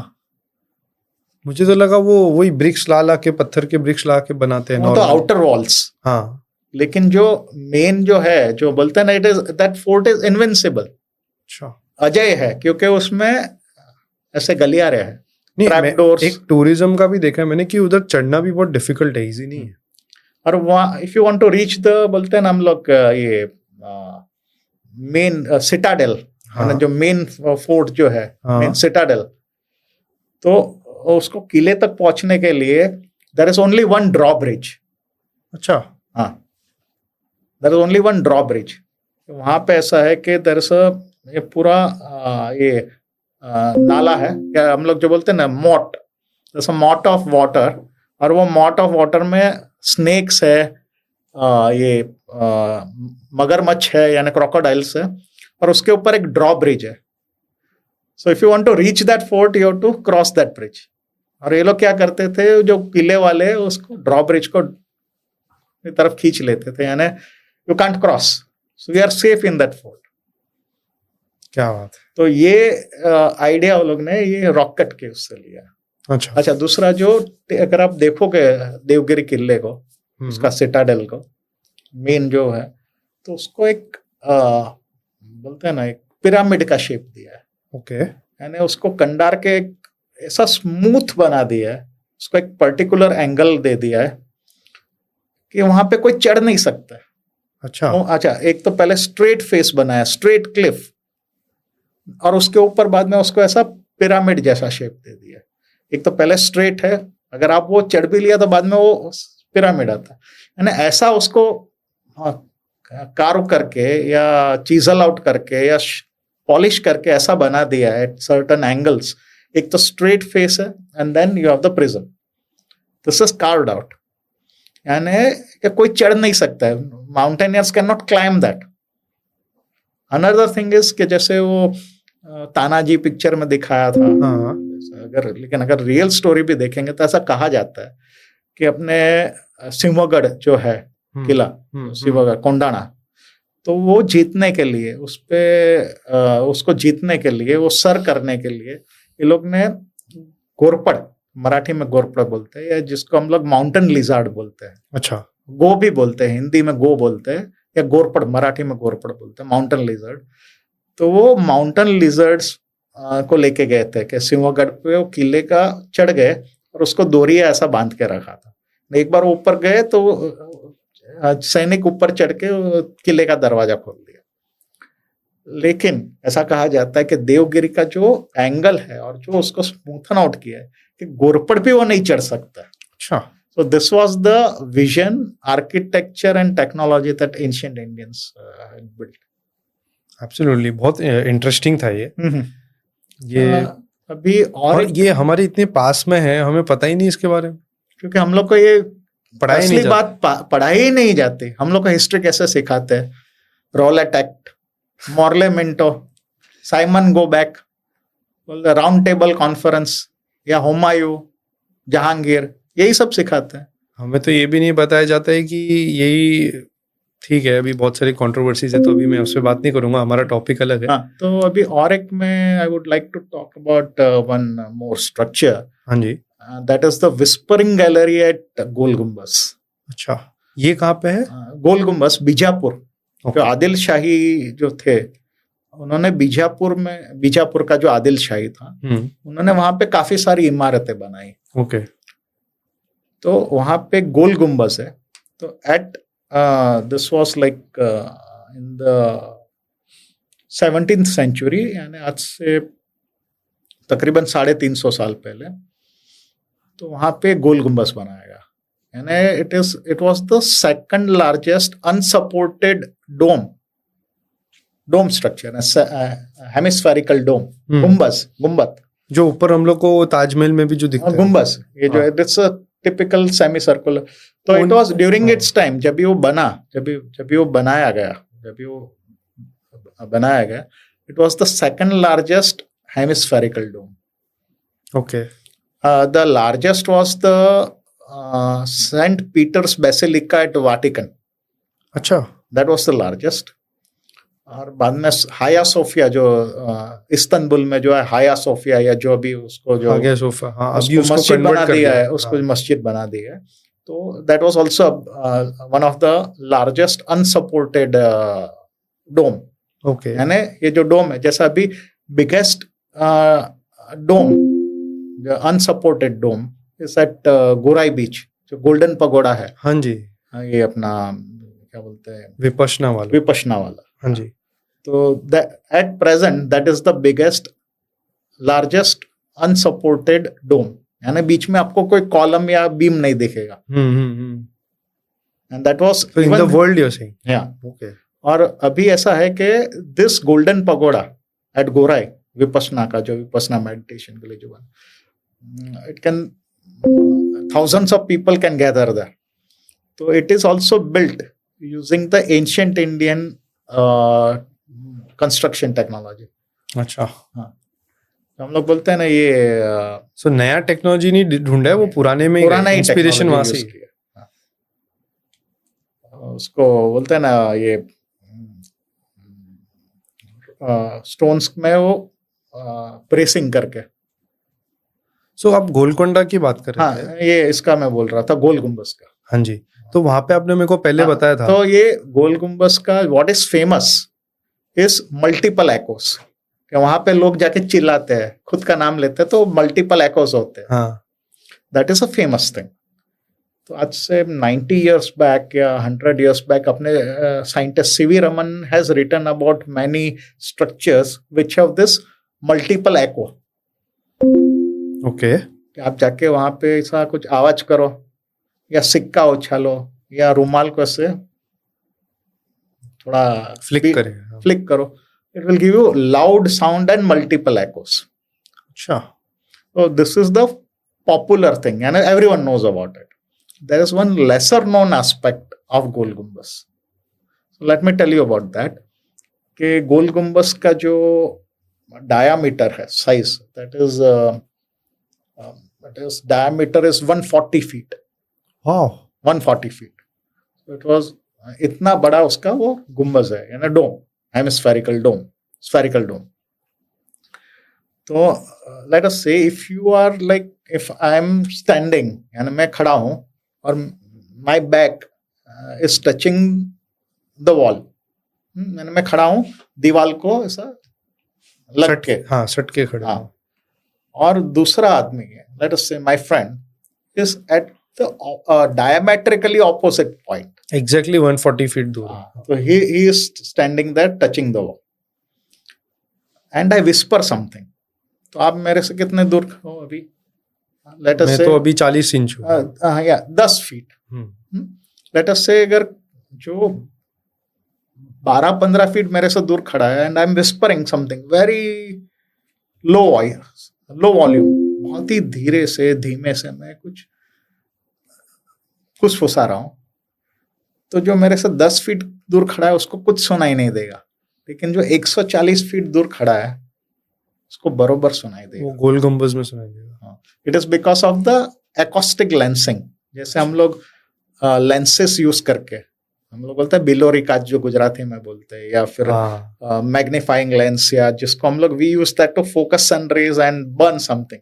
मुझे तो लगा वो वही ब्रिक्स ला के, पत्थर के ब्रिक्स ला के बनाते हैं, तो आउटर वॉल्स. हाँ, लेकिन जो मेन जो है, जो बोलते हैं ना, it is that fort is invincible. अच्छा, अजय है, क्योंकि उसमें ऐसे गलियारे हैं. एक टूरिज्म का भी देखा है मैंने कि उधर चढ़ना भी बहुत डिफिकल्ट है, इजी नहीं है. और वहाँ if you want to reach the, बोलते हैं ना हम लोग, ये मेन सिटाडेल, जो मेन फोर्ट जो है, मेन सिटाडेल, तो उसको किले तक पहुंचने के लिए there is only one drawbridge. अच्छा, हाँ, there is only one drawbridge. वहां पे ऐसा है कि देयर इज ये पूरा ये नाला है, या हम लोग जो बोलते हैं ना मॉट, जैसा मॉट ऑफ वाटर, और वो मॉट ऑफ वाटर में स्नेक्स है, ये मगरमच्छ है यानी क्रोकोडाइल्स है, और उसके ऊपर एक ड्रॉब्रिज है. So if you want to reach that fort, you have to cross that bridge. और ये लोग क्या करते थे, जो किले वाले उसको ड्रॉब्रिज को तरफ खींच लेते थे, यानी you can't cross, so we are safe in that fort. क्या बात है. तो ये आइडिया वो लोग ने ये रॉकेट के उससे लिया. अच्छा, दूसरा जो, अगर आप देखोगे देवगिरी किले को, उसका सिटाडेल को, मेन जो है, तो उसको एक बोलते हैं ना, एक पिरामिड का शेप दिया है. ओके, यानी उसको कंडार के ऐसा स्मूथ बना दिया है, उसको एक पर्टिकुलर एंगल दे दिया है कि वहां पे कोई चढ़ नहीं सकता. अच्छा, अच्छा, एक तो पहले स्ट्रेट फेस बनाया, स्ट्रेट क्लिफ, और उसके ऊपर बाद में उसको ऐसा पिरामिड जैसा शेप दे दिया एक तो पहले स्ट्रेट है, अगर आप वो चढ़ भी लिया तो बाद में वो पिरामिड आता है। यानी ऐसा उसको कार्व करके या चीजल आउट करके या पॉलिश करके ऐसा बना दिया है सर्टन एंगल्स। एक तो स्ट्रेट फेस है and then you have the prism, this is carved out. यानी कोई चढ़ नहीं सकता है, mountaineers can not climb that. Another thing is कि जैसे वो तानाजी पिक्चर में दिखाया था, लेकिन अगर रियल स्टोरी भी देखेंगे तो ऐसा कहा जाता है कि अपने सिंहगढ़ जो है किला, सिंहगढ़ कोंडाना, तो वो जीतने के लिए उसको जीतने के लिए, वो सर करने के लिए ये लोग ने घोरपड़, मराठी में घोरपड़ बोलते हैं, या जिसको हम लोग माउंटेन लिजार्ड बोलते हैं। अच्छा, गो भी बोलते हैं, हिंदी में गो बोलते हैं, या घोरपड़ मराठी में घोरपड़ बोलते हैं, माउंटेन लिजर्ड। तो वो माउंटेन लिजर्ड्स को लेके गए थे कि सिंहगढ़ पे वो किले का चढ़ गए और उसको दोरिया ऐसा बांध के रखा था। एक बार ऊपर गए तो सैनिक ऊपर चढ़ के किले का दरवाजा खोल दिया। लेकिन ऐसा कहा जाता है कि देवगिरी का जो एंगल है और जो उसको स्मूथन आउट किया है कि घोरपड़ भी वो नहीं चढ़ सकता। अच्छा, so this was the vision, architecture and technology that ancient Indians had built. Absolutely, बहुत इंटरेस्टिंग था ये अभी और ये हमारे इतने पास में है, हमें पता ही नहीं इसके बारे में, क्योंकि हम लोग को ये पढ़ाई नहीं पढ़ाई ही नहीं जाती। हम लोग को हिस्ट्री कैसे सिखाते हैं? Rowlatt act, Morley Minto, Simon go back, round table conference, या हुमायूं, जहांगीर, यही सब सिखाते हैं। हमें तो ये भी नहीं बताया जाता है कि यही ठीक है। अभी बहुत सारी कंट्रोवर्सीज है, तो अभी मैं उस पर बात नहीं करूंगा, हमारा टॉपिक अलग है। हाँ, तो अभी और एक में I would like to talk about one more structure. हाँ जी, that is the whispering gallery at Gol Gumbaz. अच्छा, ये कहाँ पे है? गोल गुम्बस बीजापुर। जो आदिल शाही जो थे, उन्होंने बीजापुर का जो आदिल शाही था, उन्होंने वहां पे काफी सारी इमारतें बनाई। ओके, तो वहां पे गोल गुम्बस है। तो at this was like in the 17th century, यानी आज से तकरीबन 350 साल पहले, तो वहां पे गोल गुम्बस बनाया गया। यानी it was the second largest unsupported dome structure, hemispherical dome, गुम्बद जो ऊपर हम लोग को ताजमहल में भी जो दिखता है, गुम्बस, ये जो है it's a typical semi circular. तो it was during its time, जब भी वो बनाया गया, it was the second largest hemispherical dome. Okay, the largest was the Saint Peter's basilica at Vatican. अच्छा, दैट वाज द लार्जेस्ट। और बाद में हाया सोफिया, जो इस्तांबुल में जो है हाया सोफिया, या जो अभी उसको जो हाया सोफिया, हाँ, अभी उसको उसको मस्जिद बना दिया है, उसको हाँ। मस्जिद बना दी है। तो that was also one of the largest unsupported dome. Okay, यानी ये जो डोम है, जैसा अभी biggest dome, unsupported dome is at Gorai beach, जो गोल्डन पगोड़ा है। हाँ जी, ये अपना क्या बोलते हैं, विपश्यना वाला। हाँ जी। तो at present that is the biggest largest unsupported dome. यानी बीच में आपको कोई कॉलम या बीम नहीं दिखेगा। And that was in the world you are saying. या ओके। और अभी ऐसा है कि this golden pagoda at Gorai, Vipassana का, जो विपश्यना मेडिटेशन के लिए जो बना, it can thousands of people can gather there. So it is also built using the ancient Indian construction technology. अच्छा, हाँ, हम लोग बोलते हैं ना ये सो नया टेक्नोलॉजी नहीं ढूंढा है, वो पुराना ही इंस्पिरेशन वहां से किया। उसको बोलते हैं ना ये स्टोन्स में वो प्रेसिंग करके। सो आप गोलकोंडा की बात कर रहे थे? हाँ, ये इसका मैं बोल रहा था, गोल गुम्बस का। हाँ जी, तो वहां पे आपने मेरे को पहले बताया था। तो ये गोल गुम्बस का what is famous is multiple echoes. वहां पे लोग जाके चिल्लाते हैं, खुद का नाम लेते हैं, तो मल्टीपल एकोस होते हैं। हाँ, that is a famous thing. तो आज से 90 years बैक या 100 years बैक अपने scientist C V Raman has written about many structures which have this multiple echo. Okay. कि आप जाके वहां पे ऐसा कुछ आवाज करो या सिक्का उछालो या रुमाल को ऐसे थोड़ा फ्लिक करेगा। फ्लिक करो, it will give you loud sound and multiple echoes. अच्छा, So this is the popular thing and everyone knows about it. There is one lesser known aspect of Gol Gumbaz. So let me tell you about that. कि गोल गुम्बस का जो diameter है, size, that is diameter is 140 feet. वाह, 140 feet. So it was इतना बड़ा उसका वो गुम्बज है, यानी डोम, हेमिस्फेरिकल डोम, स्फेरिकल डोम. तो let us say if you are like, if I am standing, यानी मैं खड़ा हूं और my back is touching the wall, यानी मैं खड़ा हूं दीवार को ऐसा लग के, हाँ, सट के खड़े। हाँ, और दूसरा आदमी है, लेट अस से my friend is at the diametrically opposite point, exactly 140 feet दूर। तो he is standing there touching the wall and I whisper something. तो आप मेरे से कितने दूर हो अभी? Let us मैं say, तो अभी 40 इंच हूँ। या 10 फीट। Let us say अगर जो 12-15 फीट मेरे से दूर खड़ा है and I'm whispering something very low voice, low volume, बहुत ही धीरे से, धीमे से मैं कुछ फुसा रहा हूँ, तो जो मेरे से 10 फीट दूर खड़ा है उसको कुछ सुनाई नहीं देगा, लेकिन जो 140 फीट दूर खड़ा है उसको बरोबर सुनाई देगा। वो गोल गुम्बज में सुनाई देगा। It is because of the acoustic lensing. जैसे हम लोग लेंसेस यूज करके, हम लोग बोलते हैं बिलोरी कांच जो गुजराती में बोलते हैं, या फिर मैग्नीफाइंग लेंस, या जिसको हम लोग we use that to focus sun rays and burn something.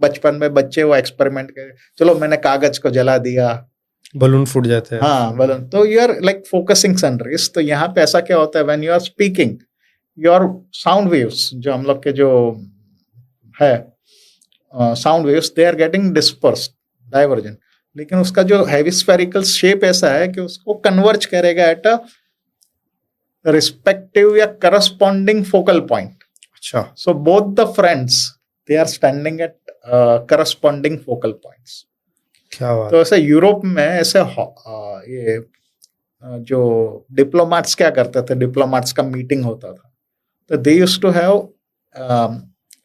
बचपन में बच्चे वो एक्सपेरिमेंट करे, चलो मैंने कागज को जला दिया, बलून फूट जाते हैं। हाँ, बलून, तो you are like focusing sun rays. तो यहाँ पे ऐसा क्या होता है, when you are speaking, your sound waves, जो हम लोग के जो है sound waves, they are getting dispersed, divergent, लेकिन उसका जो हैवी स्फेरिकल शेप ऐसा है कि उसको कन्वर्ज करेगा एट अ रिस्पेक्टिव या करस्पॉन्डिंग फोकल पॉइंट। अच्छा, so both the friends they are standing at corresponding focal points. क्या बात। तो ऐसे यूरोप में ऐसे ये जो डिप्लोमेट्स क्या करते थे, डिप्लोमेट्स का मीटिंग होता था, तो they used to have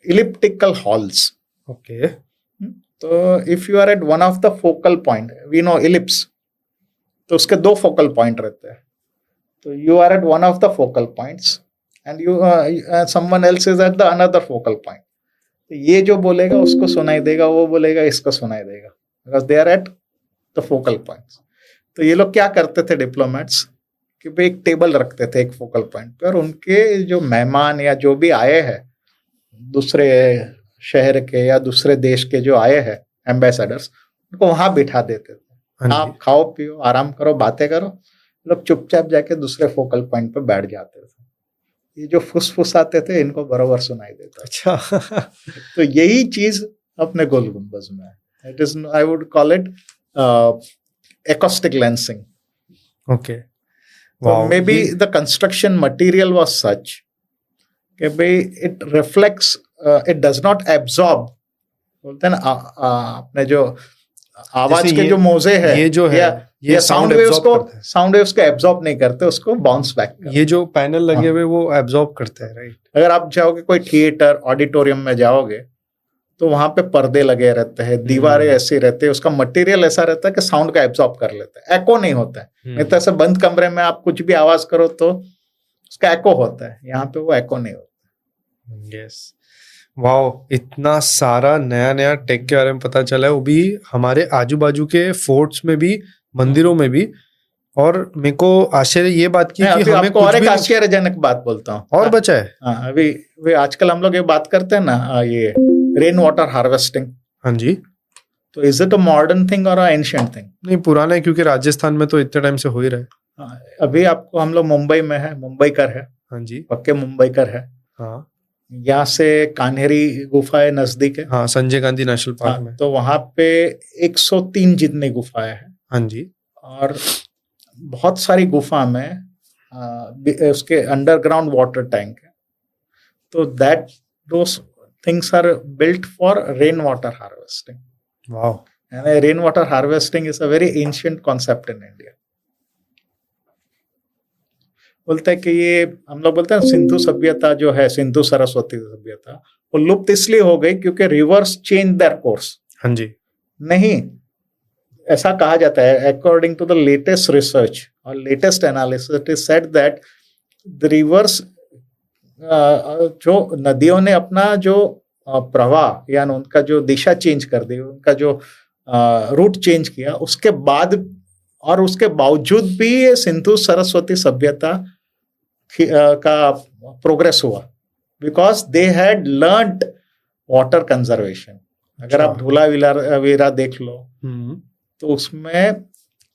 elliptical halls. Okay. तो if you are at one of the focal point, we know ellipse, तो उसके 2 फोकल पॉइंट रहते हैं। तो you are at one of the focal points and you someone else is at the another focal point. तो ये जो बोलेगा उसको सुनाई देगा, वो बोलेगा इसको सुनाई देगा, because they are at the focal points. तो ये लोग क्या करते थे डिप्लोमेट्स, कि भाई एक टेबल रखते थे एक फोकल पॉइंट पे, और उनके जो मेहमान या जो भी आए हैं दूसरे शहर के या दूसरे देश के जो आए हैं एम्बेसडर्स, उनको वहां बिठा देते थे। आप खाओ पियो, आराम करो, बातें करो, लोग चुपचाप जाके दूसरे फोकल पॉइंट पे बैठ जाते थे। ये जो फुसफुसाते थे इनको बराबर सुनाई देता। अच्छा। तो यही चीज अपने गोल गुम्बज में है। It is, I would call it acoustic lensing. Okay. So maybe the construction material was such that it reflects, it does not absorb. बोलते हैं ना अपने जो आवाज के जो मोजे है, ये जो है, ये साउंड वेव्स को एब्जॉर्ब नहीं करते, उसको बाउंस बैक करते। ये जो पैनल लगे हुए वो एब्जॉर्ब करते हैं, राइट? अगर आप जाओगे कोई थिएटर, ऑडिटोरियम में जाओगे, तो वहां पे पर्दे लगे रहते हैं, दीवारें ऐसी रहती है, उसका मटेरियल ऐसा रहता है कि साउंड का एब्जॉर्ब कर लेता है, एको नहीं होता है। नहीं तो ऐसे बंद कमरे में आप कुछ भी आवाज करो तो उसका एको होता है, यहाँ पे वो एको नहीं होता। यस, वाओ, इतना सारा नया नया टेक के बारे में पता चला है, वो भी हमारे आजू बाजू के फोर्ट्स में भी, मंदिरों में भी। और मेरे को आश्चर्य ये बात की कि हमें और एक आश्चर्यजनक बात बोलता हूँ और बचा है। हाँ, अभी आजकल हम लोग ये बात करते हैं ना, ये रेन वाटर हार्वेस्टिंग। हाँ जी। तो is it a modern thing और एंशिएंट थिंग? नहीं, पुराना है, क्योंकि राजस्थान में तो इतने टाइम से हो ही रहा है। अभी आपको, हम लोग मुंबई में है, मुंबईकर है। हाँ जी, पक्के मुंबईकर है। हाँ, यहाँ से कान्हेरी गुफाएं नजदीक है। हाँ, संजय गांधी नेशनल पार्क में। तो वहां पे 103 जितनी गुफाएं हैं। हाँ जी। और बहुत सारी गुफा में उसके अंडरग्राउंड वाटर टैंक है। तो that those things are built for rainwater harvesting. वाह. And rainwater harvesting is a very ancient concept in India. बोलते हैं कि ये हम लोग बोलते हैं सिंधु सभ्यता जो है, सिंधु सरस्वती सभ्यता, वो लुप्त इसलिए हो गई क्योंकि रिवर्स चेंज देयर कोर्स. हाँ जी. नहीं, ऐसा कहा जाता है according to the latest research और latest analysis it is said that the rivers, जो नदियों ने अपना जो प्रवाह यानी उनका जो दिशा चेंज कर दी, उनका जो रूट चेंज किया, उसके बाद और उसके बावजूद भी ये सिंधु सरस्वती सभ्यता का प्रोग्रेस हुआ because they had learned water conservation. अगर आप धूलावीरा देख लो तो उसमें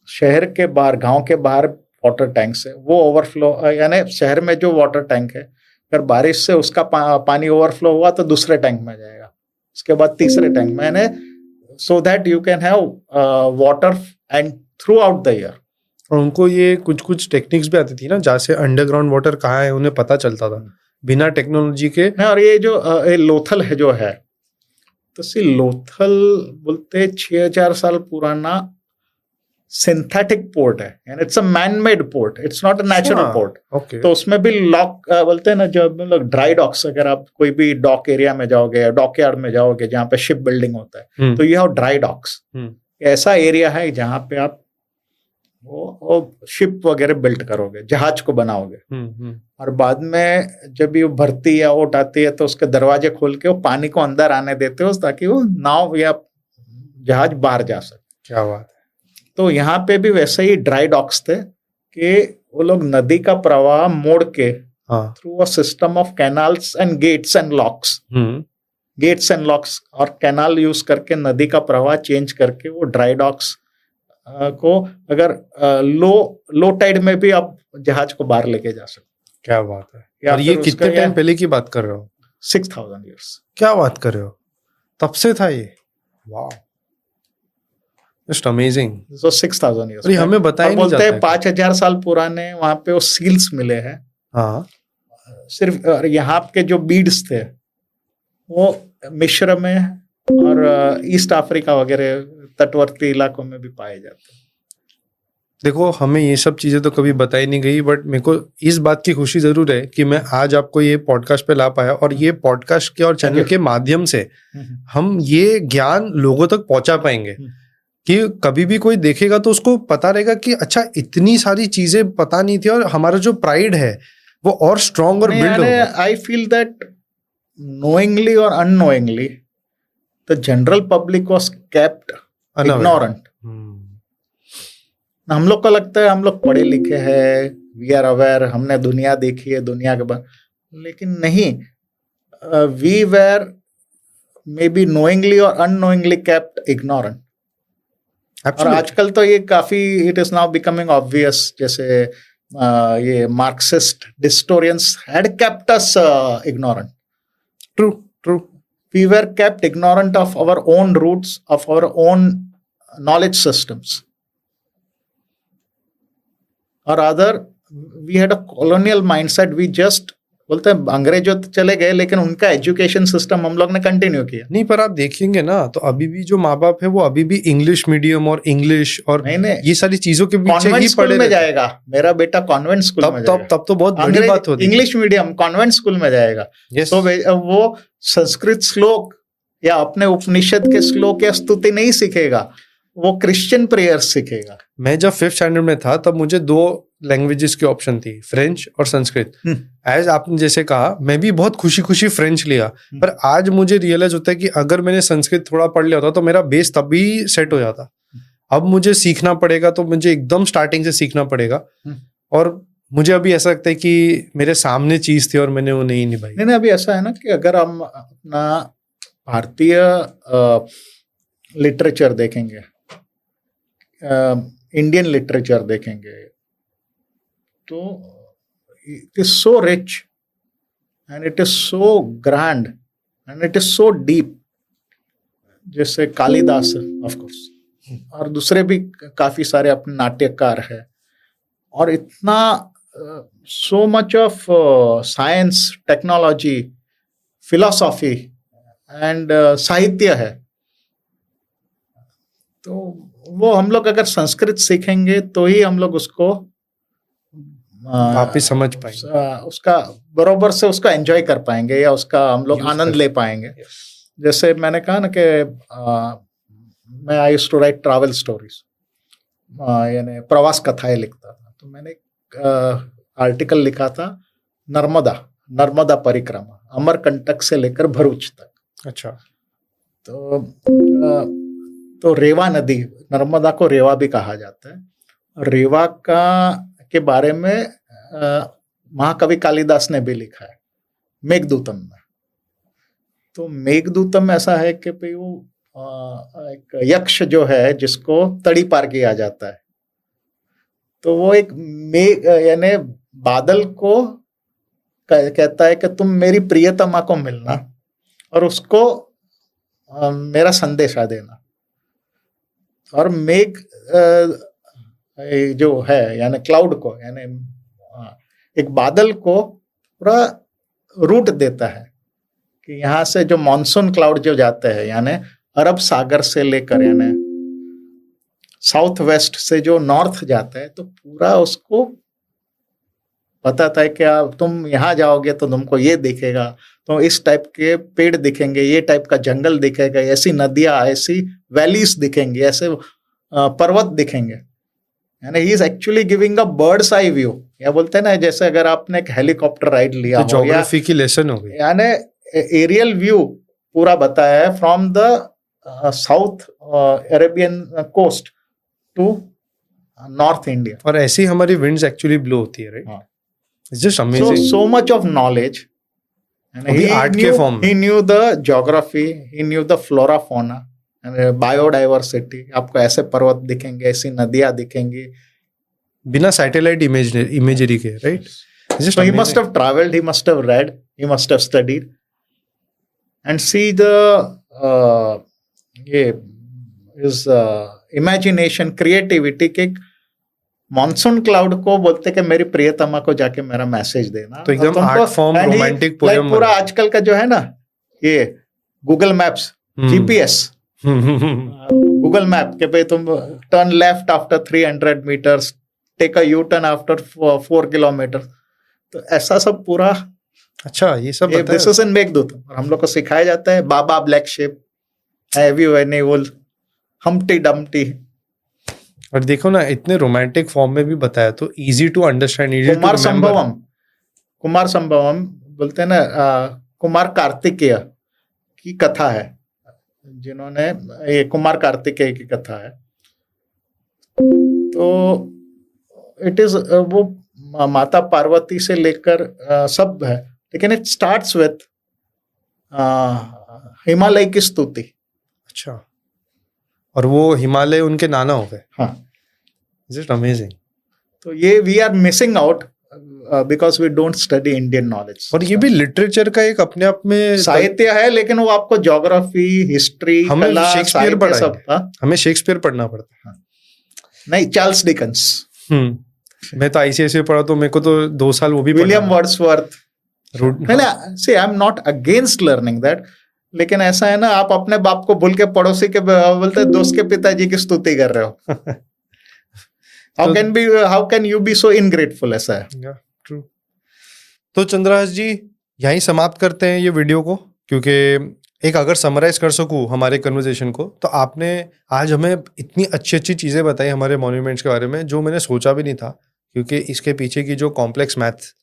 शहर के बाहर, गांव के बाहर वाटर टैंक्स है, वो ओवरफ्लो, यानी शहर में जो वाटर टैंक है अगर बारिश से उसका पानी ओवरफ्लो हुआ तो दूसरे टैंक में जाएगा, उसके बाद तीसरे टैंक में, यानी so that you can have water and through out the year. और उनको ये कुछ कुछ टेक्निक्स भी आती थी ना, जहाँ से अंडरग्राउंड वाटर कहाँ है उन्हें पता चलता था बिना टेक्नोलॉजी के. और ये जो लोथल है जो है, तो लोथल बोलते 6000 साल पुराना सिंथेटिक पोर्ट है, and it's a man made port, it's not a natural port. Okay. तो उसमें भी लॉक बोलते हैं ना, जो मतलब ड्राई डॉक्स, अगर आप कोई भी डॉक एरिया में जाओगे, डॉक यार्ड में जाओगे जहाँ पे शिप बिल्डिंग होता है, तो यू हैव ड्राई डॉक्स. ऐसा एरिया है जहाँ पे आप वो शिप वगैरह बिल्ट करोगे, जहाज को बनाओगे, और बाद में जब ये भरती या ओट आती है तो उसके दरवाजे खोल के वो पानी को अंदर आने देते हो ताकि वो नाव या जहाज बाहर जा सके. क्या बात है. तो यहाँ पे भी वैसे ही ड्राई डॉक्स थे कि वो लोग नदी का प्रवाह मोड़ के through a system of canals and gates and locks, gates and locks और कैनाल यूज करके नदी का प्रवाह चेंज करके वो ड्राई डॉक्स को अगर लो टाइड में भी आप जहाज को बाहर लेके जा सकते. क्या बात है. और ये कितने टाइम पहले की बात कर रहे हो? 6000 years. क्या बात कर रहे हो, तब से था ये. वाह, जस्ट अमेजिंग. So 6000 years. अरे हमें बताया नहीं जाता. बोलते हैं 5000 साल पुराने वहां पे वो सील्स मिले हैं. हाँ. सिर्फ यहाँ के जो बीड्स थे वो मिस्र में और ईस्ट अफ्रीका वगैरह तटवर्ती इलाकों में भी पाए जाते हैं. देखो, हमें ये सब चीजें तो कभी बताई नहीं गई, बट मेरे को इस बात की खुशी जरूर है कि मैं आज आपको ये पॉडकास्ट पे ला पाया, और ये पॉडकास्ट के और चैनल के माध्यम से हम ये ज्ञान लोगों तक पहुंचा पाएंगे कि कभी भी कोई देखेगा तो उसको पता रहेगा कि अच्छा इतनी सारी चीजें पता नहीं थी, और हमारा जो प्राइड है वो और स्ट्रॉन्ग और बिल्ड होगा. आई फील दैट नोइंगली और unknowingly the general public was kept ignorant. हम लोग को लगता है हम लोग पढ़े लिखे हैं, वी आर अवेयर, हमने दुनिया देखी है, दुनिया के बाद, लेकिन नहीं, we were may be knowingly और अननोइंगली केप्ट इग्नोरेंट. और आजकल तो ये काफी it is now becoming obvious, जैसे ये Marxist distorians had kept us ignorant. True true. We were kept ignorant of our own roots, of our own knowledge systems. Or rather, we had a colonial mindset. We just बोलते हैं अंग्रेजों तो चले गए, लेकिन उनका एजुकेशन सिस्टम हम लोग ने कंटिन्यू किया. नहीं, पर आप देखेंगे ना तो अभी भी जो माँ बाप है वो अभी भी इंग्लिश मीडियम और इंग्लिश और नहीं, ये सारी चीजों के पीछे ही पड़े में जाएगा. मेरा बेटा कॉन्वेंट स्कूल में जाएगा. तब तो बहुत बड़ी बात होती है. इंग्लिश मीडियम कॉन्वेंट स्कूल में जाएगा. तो वो संस्कृत श्लोक या अपने उपनिषद के श्लोक या स्तुति नहीं सीखेगा, वो क्रिश्चियन प्रेयर्स सीखेगा. मैं जब 5th स्टैंडर्ड में था तब मुझे 2 लैंग्वेजेस की ऑप्शन थी, फ्रेंच और संस्कृत. एज आपने जैसे कहा, मैं भी बहुत खुशी खुशी फ्रेंच लिया, पर आज मुझे रियलाइज होता है कि अगर मैंने संस्कृत थोड़ा पढ़ लिया होता तो मेरा बेस तभी सेट हो जाता. अब मुझे सीखना पड़ेगा, तो मुझे एकदम स्टार्टिंग से सीखना पड़ेगा. और मुझे अभी ऐसा लगता है कि मेरे सामने चीज थी और मैंने वो नहीं निभाई. नहीं, अभी ऐसा है ना कि अगर हम अपना भारतीय लिटरेचर देखेंगे, इंडियन लिटरेचर देखेंगे, तो it is so rich and it is so grand and it is so deep. जैसे कालिदास ऑफ कोर्स, और दूसरे भी काफी सारे अपने नाट्यकार हैं, और इतना so much of science, technology, philosophy and साहित्य है। तो वो हम लोग अगर संस्कृत सीखेंगे तो ही हम लोग उसको वापिस समझ पाएंगे, उसका बरोबर से उसका एंजॉय कर पाएंगे या उसका हम लोग Use आनंद कर- ले पाएंगे। जैसे मैंने कहा ना कि मैं I used to write travel stories, यानी प्रवास कथाएं लिखता था। तो मैंने एक आर्टिकल लिखा था नर्मदा परिक्रमा, अमरकंटक से लेकर भरूच तक। अच्छा। तो रेवा नदी, नर्मदा को रेवा भी कहा जाता है। रेवा के बारे में महाकवि कालिदास ने भी लिखा है मेघदूतम में। तो मेघदूतम ऐसा है कि भाई वो एक यक्ष जो है जिसको तड़ी पार किया जाता है, तो वो एक मेघ यानी बादल को कहता है कि तुम मेरी प्रियतमा को मिलना और उसको मेरा संदेशा देना। और मेघ जो है यानी क्लाउड को, यानी एक बादल को पूरा रूट देता है कि यहाँ से जो मॉनसून क्लाउड जो जाते हैं, यानी अरब सागर से लेकर यानी साउथ वेस्ट से जो नॉर्थ जाता है, तो पूरा उसको बताता है कि तुम यहाँ जाओगे तो तुमको ये दिखेगा, तो इस टाइप के पेड़ दिखेंगे, ये टाइप का जंगल दिखेगा, ऐसी नदियां, ऐसी वैलीज दिखेंगी, ऐसे पर्वत दिखेंगे। यानी he is actually giving a bird's eye view. या बोलते हैं ना, जैसे अगर आपने एक हेलीकॉप्टर राइड लिया तो ज्योग्राफी की लेसन हो गई, यानी एरियल व्यू पूरा बताया है from the south Arabian coast to north India. और ऐसी हमारी विंड्स एक्चुअली ब्लो होती है, right? It's just amazing. So much of knowledge. And अभी आर्ट के form he knew the geography, he knew the flora fauna and biodiversity. आपको ऐसे पर्वत दिखेंगे, ऐसी नदियां दिखेंगी बिना सैटेलाइट इमेजरी के, right? So he must have traveled, he must have read, he must have studied and see the his imagination, creativity के मॉनसून क्लाउड को बोलते कि मेरी प्रियतमा को जाके मेरा मैसेज देना। तो एकदम आर्ट फॉर्म, रोमांटिक पोएम पूरा आजकल का जो है ना, ये Google maps, GPS, Google map के भाई तुम turn left after 300 metres, take a U turn after 4 kilometre, तो ऐसा सब पूरा। अच्छा, ये सब दिस इज इन मेघदूत। और हम लोग को सिखाया जाता है baa baa black sheep, have you any wool, humpty dumpty. और देखो ना, इतने रोमांटिक फॉर्म में भी बताया, तो easy to understand, easy to remember. Kumar Sambhavam बोलते हैं ना, कुमार कार्तिकेय की कथा है, जिन्होंने ये कुमार कार्तिकेय की कथा है। तो इट इज वो माता पार्वती से लेकर सब है, लेकिन इट स्टार्ट्स विथ हिमालय की स्तुति। अच्छा, और वो हिमालय उनके नाना हो गए। हाँ, जस्ट अमेजिंग। तो ये we are missing out because we don't study Indian knowledge. और ये भी लिटरेचर का एक अपने आप में साहित्य है, लेकिन वो आपको ज्योग्राफी, हिस्ट्री, हमें शेक्सपियर पढ़ा, सब हमें शेक्सपियर पढ़ना पड़ता है। नहीं, चार्ल्स डिकन्स। मैं तो आईसीएसई पढ़ा, तो मेरे को तो 2 साल वो भी विलियम वर्ड्सवर्थ। नहीं, I am not against learning that, लेकिन ऐसा है ना, आप अपने बाप को भूल के पड़ोसी के बोलते दोस्त के पिताजी की स्तुति कर रहे हो। हाउ कैन यू बी सो इनग्रेटफुल? ऐसा है। ट्रू। तो चंद्रहास जी, यहीं समाप्त करते हैं ये वीडियो को, क्योंकि एक अगर समराइज कर सकूं हमारे कन्वर्सेशन को, तो आपने आज हमें इतनी अच्छी अच्छी चीज़ें बताई हमारे मॉन्यूमेंट्स के बारे में, जो मैंने सोचा भी नहीं था। क्योंकि इसके पीछे की जो कॉम्प्लेक्स मैथ्स,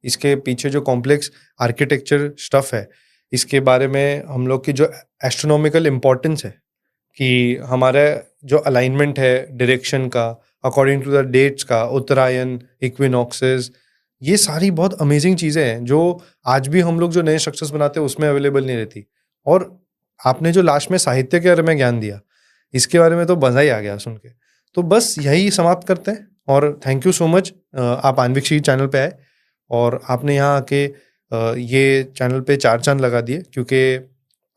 इसके पीछे जो कॉम्प्लेक्स आर्किटेक्चर स्टफ है, इसके बारे में हम लोग की जो एस्ट्रोनॉमिकल इम्पोर्टेंस है, कि हमारा जो अलाइनमेंट है डायरेक्शन का अकॉर्डिंग टू द डेट्स का, उत्तरायण, इक्विनॉक्सेस, ये सारी बहुत अमेजिंग चीज़ें हैं जो आज भी हम लोग जो नए स्ट्रक्चर्स बनाते हैं उसमें अवेलेबल नहीं रहती। और आपने जो लास्ट में साहित्य के बारे में ज्ञान दिया, इसके बारे में तो मज़ा ही आ गया सुन के। तो बस यही समाप्त करते हैं, और थैंक यू सो मच आप आन्विक शिकी चैनल पे आए और आपने यहाँ आके ये चैनल पे 4 चांद लगा दिए, क्योंकि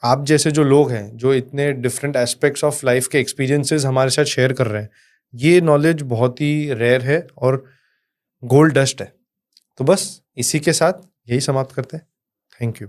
आप जैसे जो लोग हैं जो इतने डिफरेंट एस्पेक्ट्स ऑफ लाइफ के एक्सपीरियंसेस हमारे साथ शेयर कर रहे हैं, ये नॉलेज बहुत ही रेयर है और गोल्ड डस्ट है। तो बस इसी के साथ यही समाप्त करते हैं। Thank you.